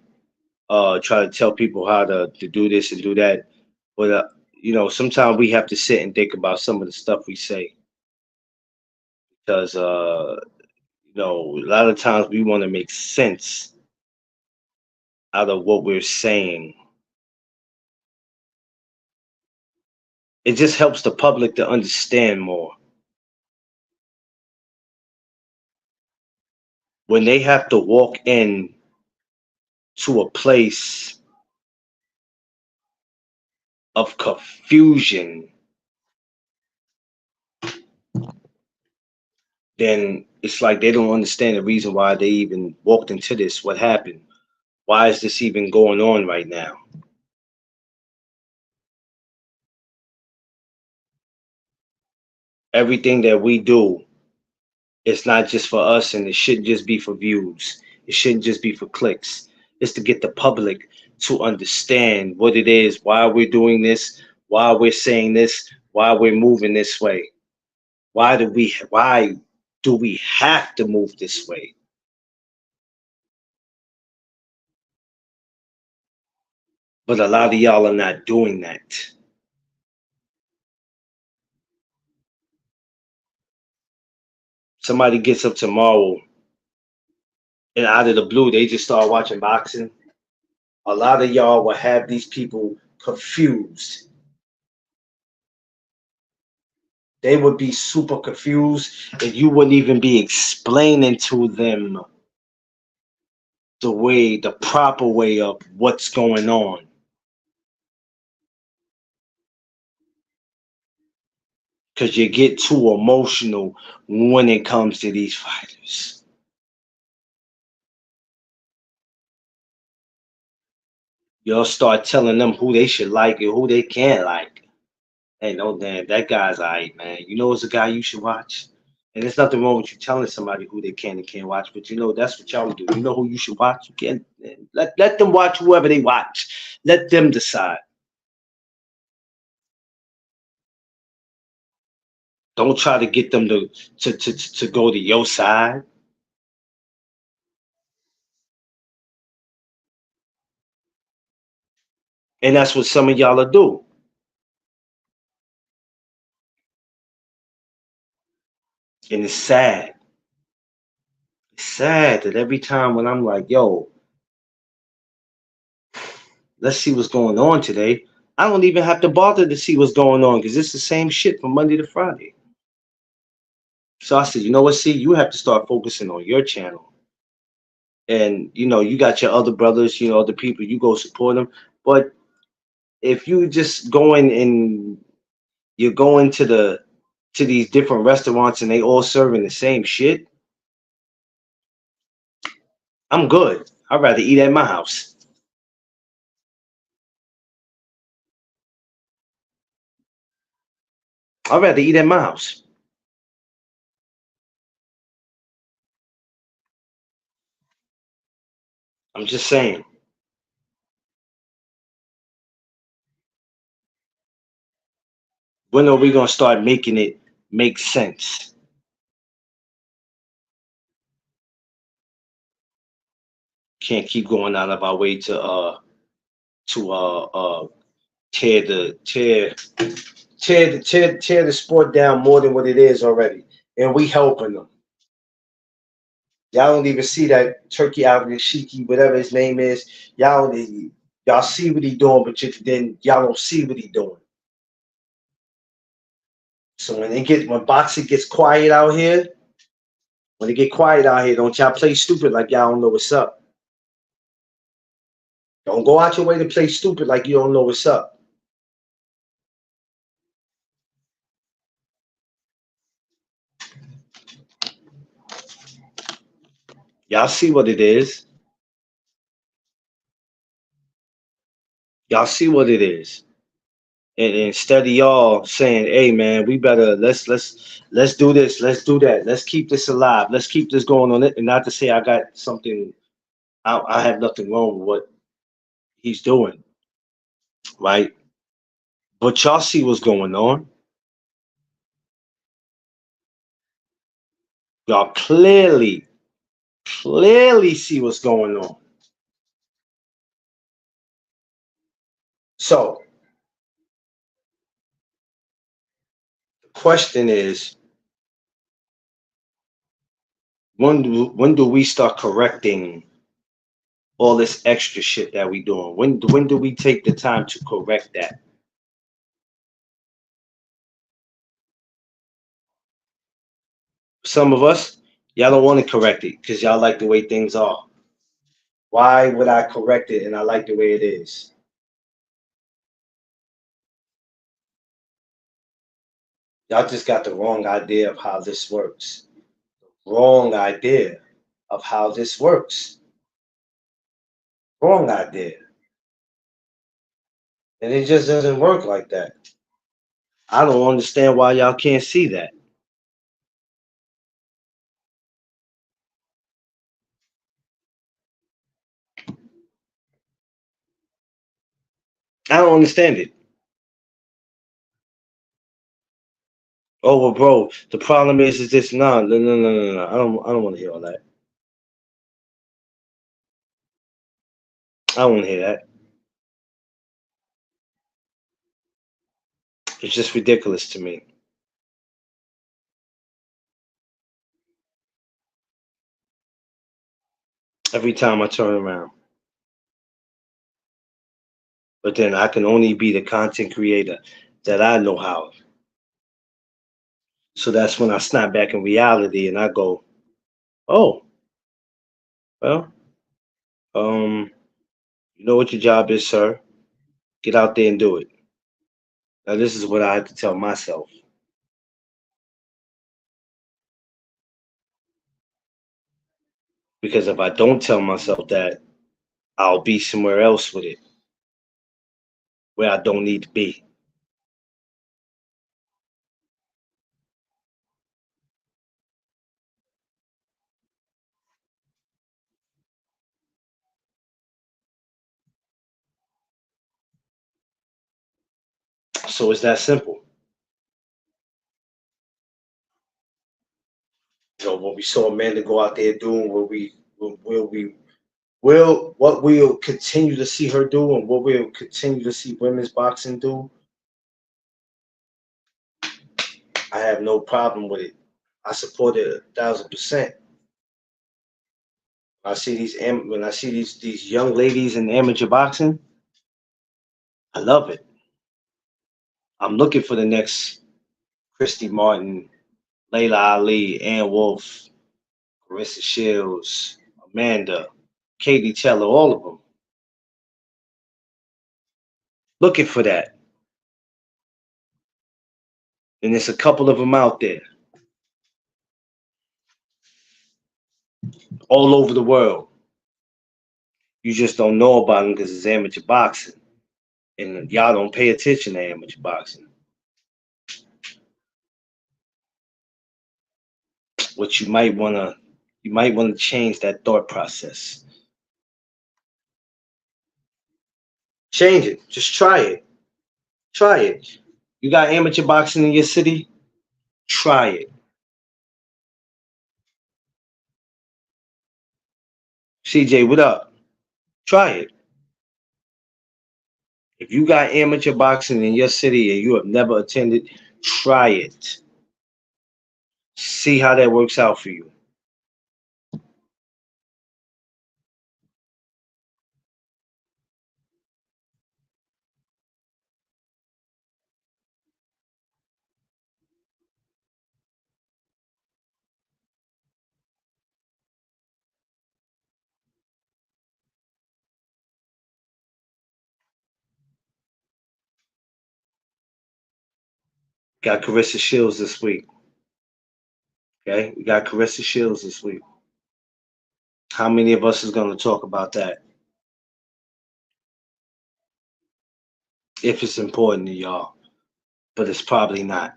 try to tell people how to do this and do that. But sometimes we have to sit and think about some of the stuff we say because a lot of times we want to make sense out of what we're saying. It just helps the public to understand more. When they have to walk in to a place of confusion, then it's like they don't understand the reason why they even walked into this. What happened? Why is this even going on right now? Everything that we do, it's not just for us and it shouldn't just be for views. It shouldn't just be for clicks. It's to get the public to understand what it is, why we're doing this, why we're saying this, why we're moving this way. Why do we have to move this way? But a lot of y'all are not doing that. Somebody gets up tomorrow and out of the blue, they just start watching boxing. A lot of y'all will have these people confused. They would be super confused, and you wouldn't even be explaining to them the proper way of what's going on. Because you get too emotional when it comes to these fighters. You'll start telling them who they should like and who they can't like. Hey, no, damn, that guy's all right, man. You know, it's a guy you should watch. And there's nothing wrong with you telling somebody who they can and can't watch, but you know, that's what y'all do. You know who you should watch? You can't let them watch whoever they watch. Let them decide. Don't try to get them to go to your side. And that's what some of y'all are do. And it's sad. It's sad that every time when I'm like, yo, let's see what's going on today, I don't even have to bother to see what's going on because it's the same shit from Monday to Friday. So I said, you know what, see, you have to start focusing on your channel. And you know, you got your other brothers, you know, other people, you go support them. But if you just going and you're going to these different restaurants and they all serving the same shit, I'm good. I'd rather eat at my house. I'd rather eat at my house. I'm just saying. When are we gonna start making it make sense? Can't keep going out of our way to tear the tear the sport down more than what it is already. And we helping them. Y'all don't even see that Turkey out Shiki, whatever his name is. Y'all see what he doing, but then y'all don't see what he doing. So when boxing gets quiet out here, when it get quiet out here, don't y'all play stupid like y'all don't know what's up. Don't go out your way to play stupid like you don't know what's up. Y'all see what it is. Y'all see what it is. And instead of y'all saying, "Hey man, we better let's do this, let's do that, let's keep this alive, let's keep this going on it." And not to say I got something, I have nothing wrong with what he's doing, right? But y'all see what's going on. Y'all clearly see what's going on. So the question is, when do we start correcting all this extra shit that we doing? When do we take the time to correct that? Some of us, y'all don't want to correct it because y'all like the way things are. Why would I correct it and I like the way it is? Y'all just got the wrong idea of how this works. Wrong idea of how this works. Wrong idea. And it just doesn't work like that. I don't understand why y'all can't see that. I don't understand it. Oh well, bro. The problem is this. No, no, no, no, no, no. I don't want to hear all that. I don't want to hear that. It's just ridiculous to me. Every time I turn around. But then I can only be the content creator that I know how. So that's when I snap back in reality and I go, oh, well, um, you know what your job is, sir. Get out there and do it. Now this is what I have to tell myself. Because if I don't tell myself that, I'll be somewhere else with it where I don't need to be. So it's that simple. So what we saw Amanda go out there doing, what we'll continue to see her do, and what we'll continue to see women's boxing do, I have no problem with it. I support it 1,000%. When I see these young ladies in amateur boxing, I love it. I'm looking for the next Christy Martin, Layla Ali, Ann Wolf, Carissa Shields, Amanda, Katie Taylor, all of them. Looking for that. And there's a couple of them out there, all over the world. You just don't know about them because it's amateur boxing. And y'all don't pay attention to amateur boxing. What you might wanna change that thought process. Change it. Just try it. Try it. You got amateur boxing in your city? Try it. CJ, what up? Try it. If you got amateur boxing in your city and you have never attended, try it. See how that works out for you. Got Carissa Shields this week. Okay, we got Carissa Shields this week. How many of us is going to talk about that? If it's important to y'all, but it's probably not.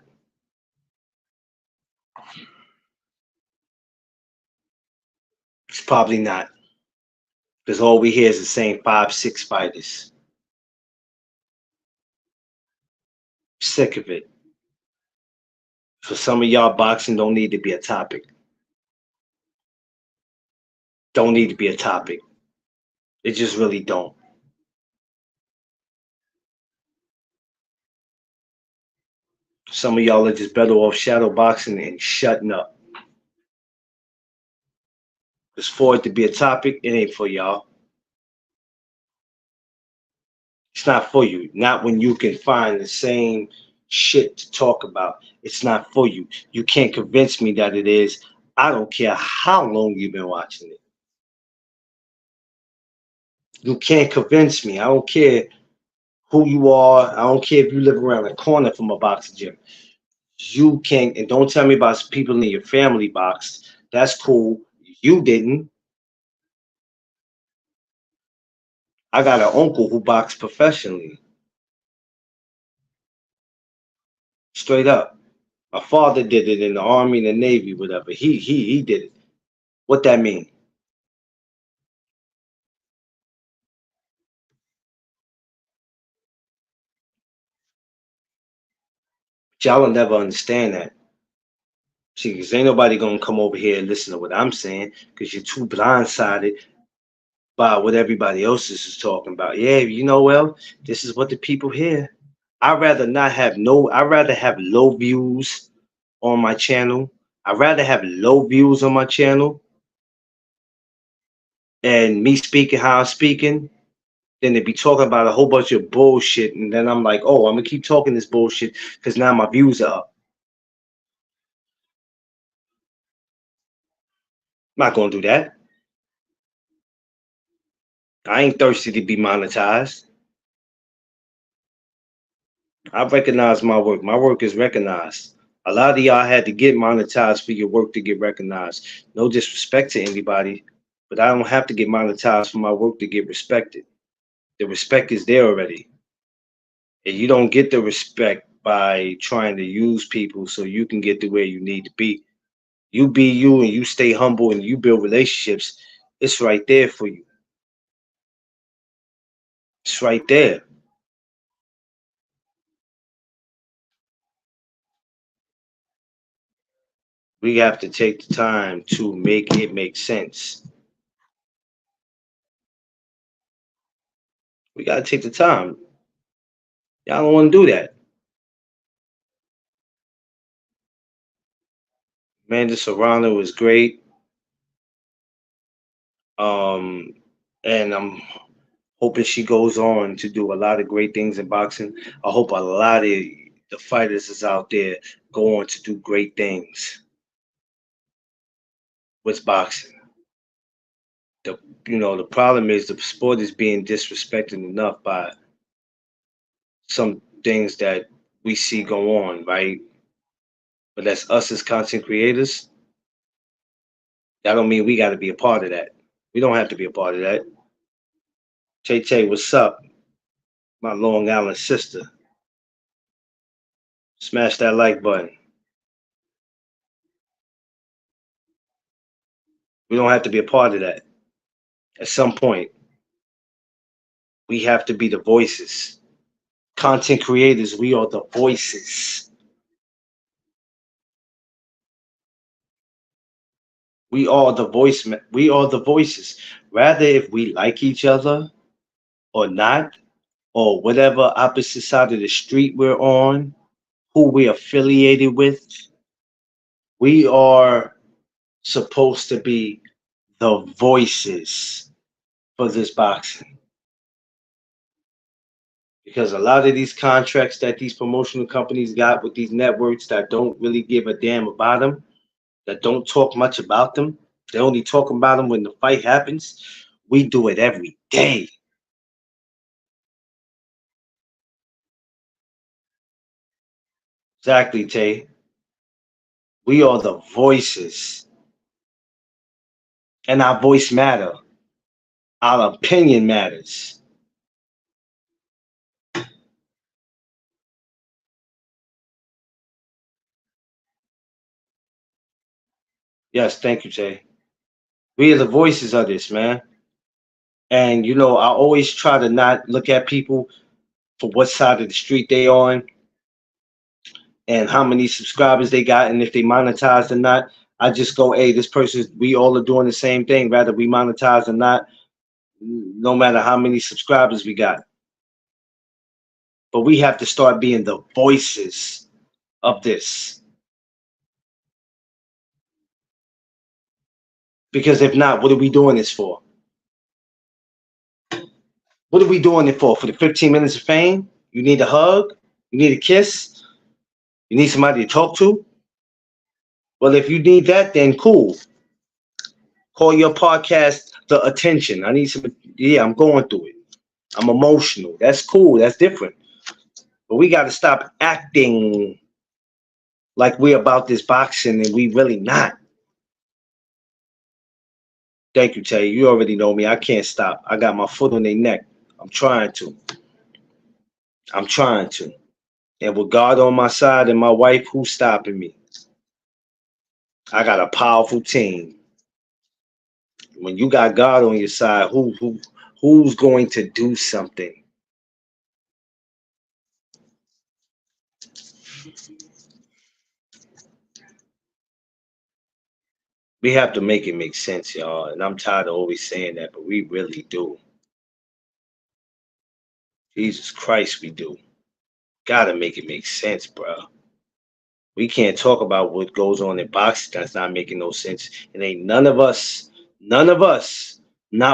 It's probably not because all we hear is the same 5, 6 fighters. Sick of it. For some of y'all, boxing don't need to be a topic. Don't need to be a topic. It just really don't. Some of y'all are just better off shadow boxing and shutting up. Because for it to be a topic, it ain't for y'all. It's not for you. Not when you can find the same shit to talk about. It's not for you. You can't convince me that it is. I don't care how long you've been watching it. You can't convince me. I don't care who you are. I don't care if you live around the corner from a boxing gym. You can't, and don't tell me about people in your family boxed. That's cool. You didn't. I got an uncle who boxed professionally, straight up. My father did it in the army, the navy, whatever. He did it. What that mean? Y'all will never understand that. See, because ain't nobody gonna come over here and listen to what I'm saying, because you're too blindsided by what everybody else is talking about. Yeah, well, this is what the people hear. I'd rather have low views on my channel. I'd rather have low views on my channel and me speaking how I'm speaking than to be talking about a whole bunch of bullshit. And then I'm like, oh, I'm gonna keep talking this bullshit because now my views are up. I'm not gonna do that. I ain't thirsty to be monetized. I recognize my work. My work is recognized. A lot of y'all had to get monetized for your work to get recognized. No disrespect to anybody, but I don't have to get monetized for my work to get respected. The respect is there already. And you don't get the respect by trying to use people so you can get to where you need to be. You be you and you stay humble and you build relationships. It's right there for you. It's right there. We have to take the time to make it make sense. We got to take the time. Y'all don't want to do that. Amanda Serrano was great. Um, and I'm hoping she goes on to do a lot of great things in boxing. I hope a lot of the fighters is out there go on to do great things with boxing. The the problem is the sport is being disrespected enough by some things that we see go on, right? But that's us as content creators. That don't mean we got to be a part of that. We don't have to be a part of that. Tay Tay, what's up? My Long Island sister. Smash that like button. We don't have to be a part of that. At some point, we have to be the voices. Content creators, we are the voices. We are the voices. Rather if we like each other or not, or whatever opposite side of the street we're on, who we're affiliated with, we are supposed to be the voices for this boxing. Because a lot of these contracts that these promotional companies got with these networks that don't really give a damn about them, that don't talk much about them, they only talk about them when the fight happens. We do it every day. Exactly, Tay. We are the voices, and our voice matter. Our opinion matters. Yes, thank you, Tay. We are the voices of this, man. And I always try to not look at people for what side of the street they on and how many subscribers they got and if they monetized or not. I just go, hey, this person, we all are doing the same thing, whether we monetize or not, no matter how many subscribers we got. But we have to start being the voices of this. Because if not, what are we doing this for? What are we doing it for? For the 15 minutes of fame? You need a hug? You need a kiss? You need somebody to talk to? Well, if you need that, then cool. Call your podcast the attention. I need some, yeah, I'm going through it. I'm emotional. That's cool. That's different. But we got to stop acting like we're about this boxing and we really not. Thank you, Tay. You already know me. I can't stop. I got my foot on their neck. I'm trying to. I'm trying to. And with God on my side and my wife, who's stopping me? I got a powerful team. When you got God on your side, who's going to do something? We have to make it make sense, y'all. And I'm tired of always saying that, but we really do. Jesus Christ, we do. Gotta make it make sense, bro. We can't talk about what goes on in boxing that's not making no sense. And ain't none of us, not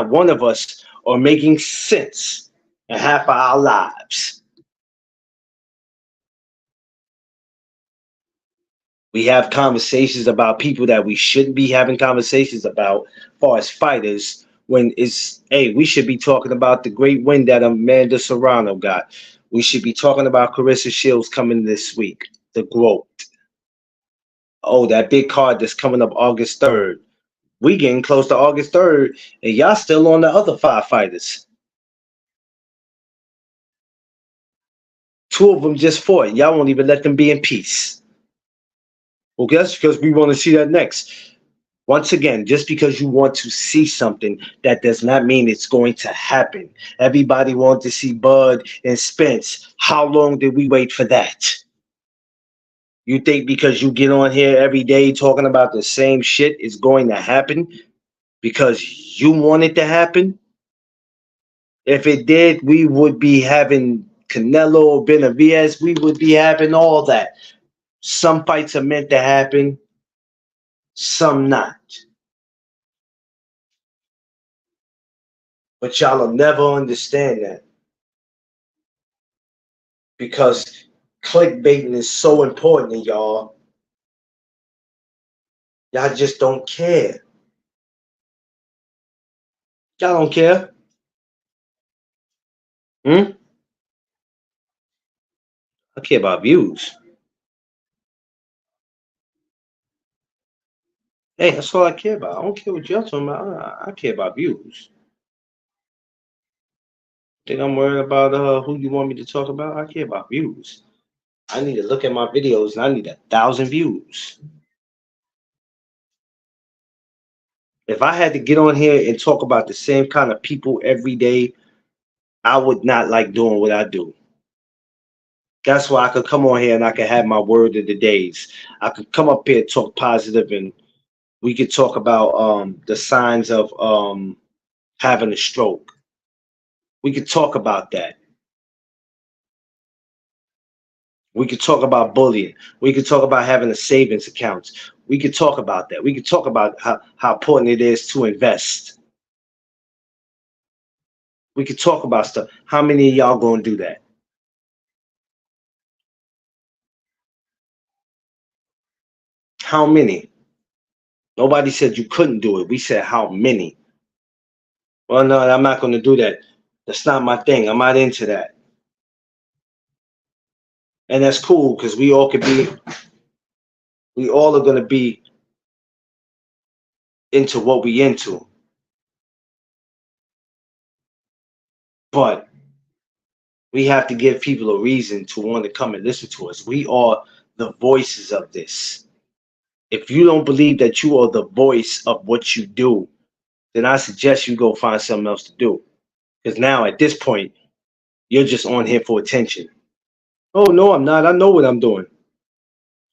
one of us, are making sense in half of our lives. We have conversations about people that we shouldn't be having conversations about, as far as fighters. When it's, hey, we should be talking about the great win that Amanda Serrano got. We should be talking about Carissa Shields coming this week. The growth. Oh, that big card that's coming up August 3rd. We getting close to August 3rd, and y'all still on the other five fighters. Two of them just fought. Y'all won't even let them be in peace. Well, guess because we want to see that next. Once again, just because you want to see something, that does not mean it's going to happen. Everybody wanted to see Bud and Spence. How long did we wait for that? You think because you get on here every day talking about the same shit is going to happen because you want it to happen? If it did, we would be having Canelo, Benavidez. We would be having all that. Some fights are meant to happen, some not. But y'all will never understand that because clickbaiting is so important to y'all. Y'all just don't care. Y'all don't care. Hmm? I care about views. Hey, that's all I care about. I don't care what y'all talking about. I care about views. Think I'm worried about who you want me to talk about? I care about views. I need to look at my videos and I need 1,000 views. If I had to get on here and talk about the same kind of people every day, I would not like doing what I do. That's why I could come on here and I could have my word of the days. I could come up here and talk positive, and we could talk about the signs of having a stroke. We could talk about that. We could talk about bullying. We could talk about having a savings account. We could talk about that. We could talk about how important it is to invest. We could talk about stuff. How many of y'all gonna do that? How many? Nobody said you couldn't do it. We said how many. Well, no, I'm not gonna do that. That's not my thing. I'm not into that. And that's cool because we all are gonna be into what we into. But we have to give people a reason to want to come and listen to us. We are the voices of this. If you don't believe that you are the voice of what you do, then I suggest you go find something else to do. Because now at this point, you're just on here for attention. Oh no, I'm not. I know what I'm doing.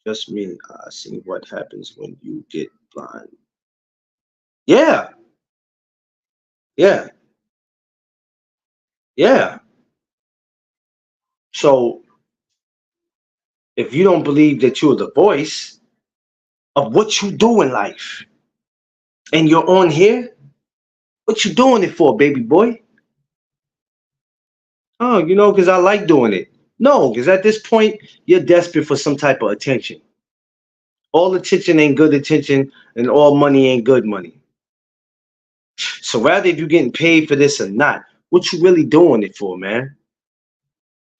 Just me. I see what happens when you get blind. Yeah, yeah, yeah. So if you don't believe that you're the voice of what you do in life, and you're on here, what you doing it for, baby boy? Oh, because I like doing it. No, because at this point, you're desperate for some type of attention. All attention ain't good attention, and all money ain't good money. So rather if you're getting paid for this or not, what you really doing it for, man?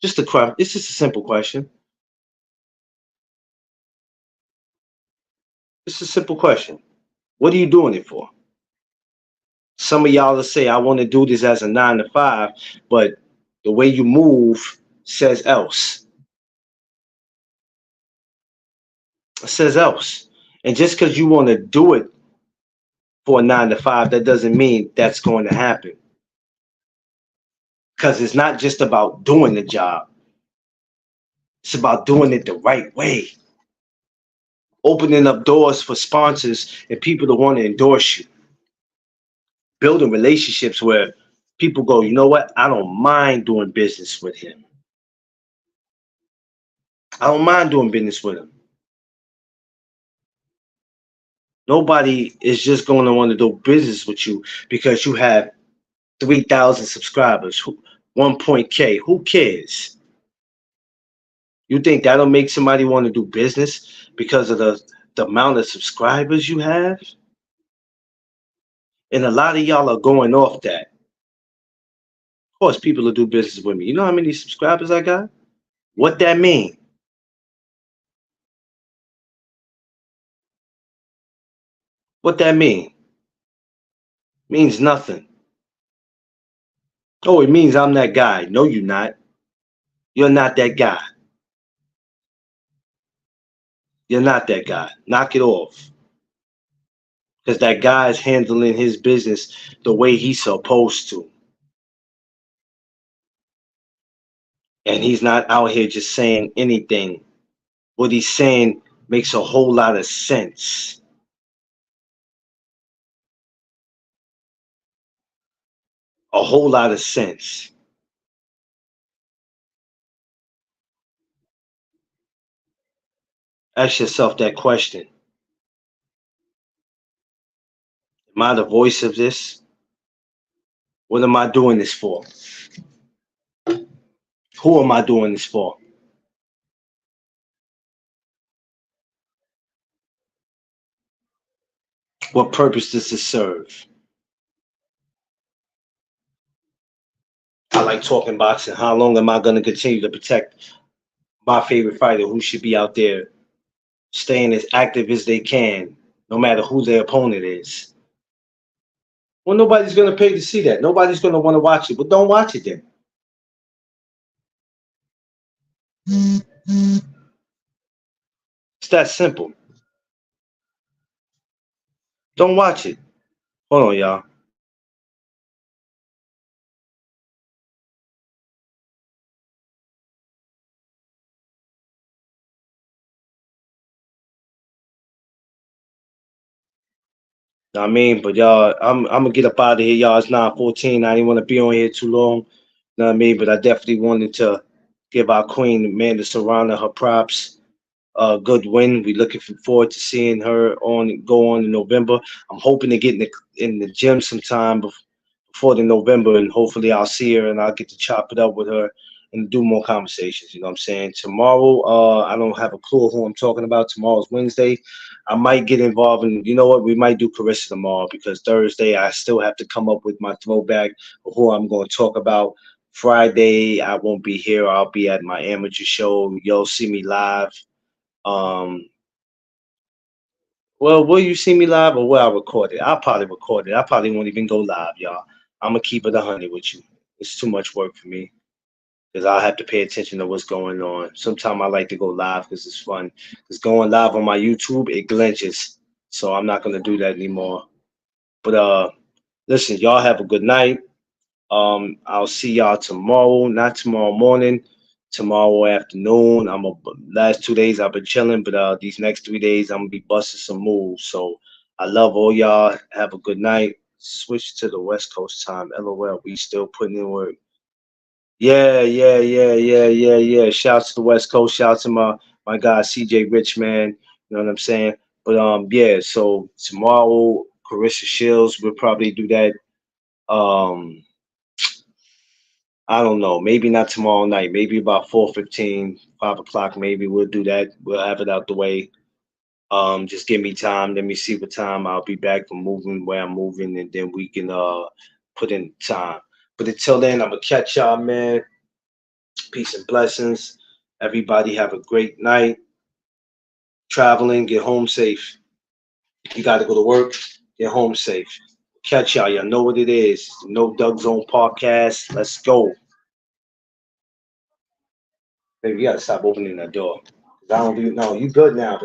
It's just a simple question. It's a simple question. What are you doing it for? Some of y'all will say, I want to do this as a 9 to 5, but the way you move says else. It says else. And just because you want to do it for a 9 to 5, that doesn't mean that's going to happen. Because it's not just about doing the job. It's about doing it the right way. Opening up doors for sponsors and people to want to endorse you. Building relationships where people go, you know what? I don't mind doing business with him. I don't mind doing business with him. Nobody is just going to want to do business with you because you have 3,000 subscribers, 1.k. Who cares? You think that'll make somebody want to do business because of the amount of subscribers you have? And a lot of y'all are going off that. Of course, people will do business with me. You know how many subscribers I got? What that mean? What that mean? Means nothing. Oh, it means I'm that guy. No, you're not. You're not that guy. You're not that guy. Knock it off. Because that guy is handling his business the way he's supposed to. And he's not out here just saying anything. What he's saying makes a whole lot of sense. A whole lot of sense. Ask yourself that question. Am I the voice of this? What am I doing this for? Who am I doing this for? What purpose does this serve? I like talking boxing. How long am I going to continue to protect my favorite fighter who should be out there staying as active as they can, no matter who their opponent is? Well, nobody's going to pay to see that. Nobody's going to want to watch it. But don't watch it then. It's that simple. Don't watch it. Hold on, y'all. I mean, but y'all, I'm gonna get up out of here, y'all. It's 9:14. I didn't want to be on here too long. You know what I mean? But I definitely wanted to give our queen Amanda Serrano her props. Good win. We looking forward to seeing her on go on in November. I'm hoping to get in the gym sometime before the November, and hopefully I'll see her and I'll get to chop it up with her and do more conversations. You know what I'm saying? Tomorrow, I don't have a clue who I'm talking about. Tomorrow's Wednesday. I might get involved in, you know what, we might do Carissa tomorrow because Thursday I still have to come up with my throwback of who I'm going to talk about. Friday, I won't be here. I'll be at my amateur show. You'll see me live. Um, well, will you see me live or will I record it? I'll probably record it. I probably won't even go live, y'all. I'm gonna keep it 100 with you. It's too much work for me because I'll have to pay attention to what's going on. Sometimes I like to go live because it's fun. Because going live on my YouTube, it glitches. So I'm not gonna do that anymore. But listen, y'all have a good night. I'll see y'all tomorrow, not tomorrow morning, tomorrow afternoon. Last 2 days I've been chilling, but these next 3 days I'm gonna be busting some moves. So I love all y'all. Have a good night. Switch to the West Coast time. LOL. We still putting in work. Yeah. Shouts to the West Coast. Shouts to my guy CJ Rich, man. You know what I'm saying? But yeah. So tomorrow, Carissa Shields. We'll probably do that. Um, I don't know. Maybe not tomorrow night. Maybe about 4:15, 5 o'clock. Maybe we'll do that. We'll have it out the way. Just give me time. Let me see what time I'll be back from moving where I'm moving, and then we can put in time. But until then, I'm gonna catch y'all, man. Peace and blessings. Everybody have a great night. Traveling, get home safe. You got to go to work, get home safe. Catch y'all. Y'all know what it is. No Doug Zone podcast. Let's go. Baby, you got to stop opening that door. I don't do no. You good now.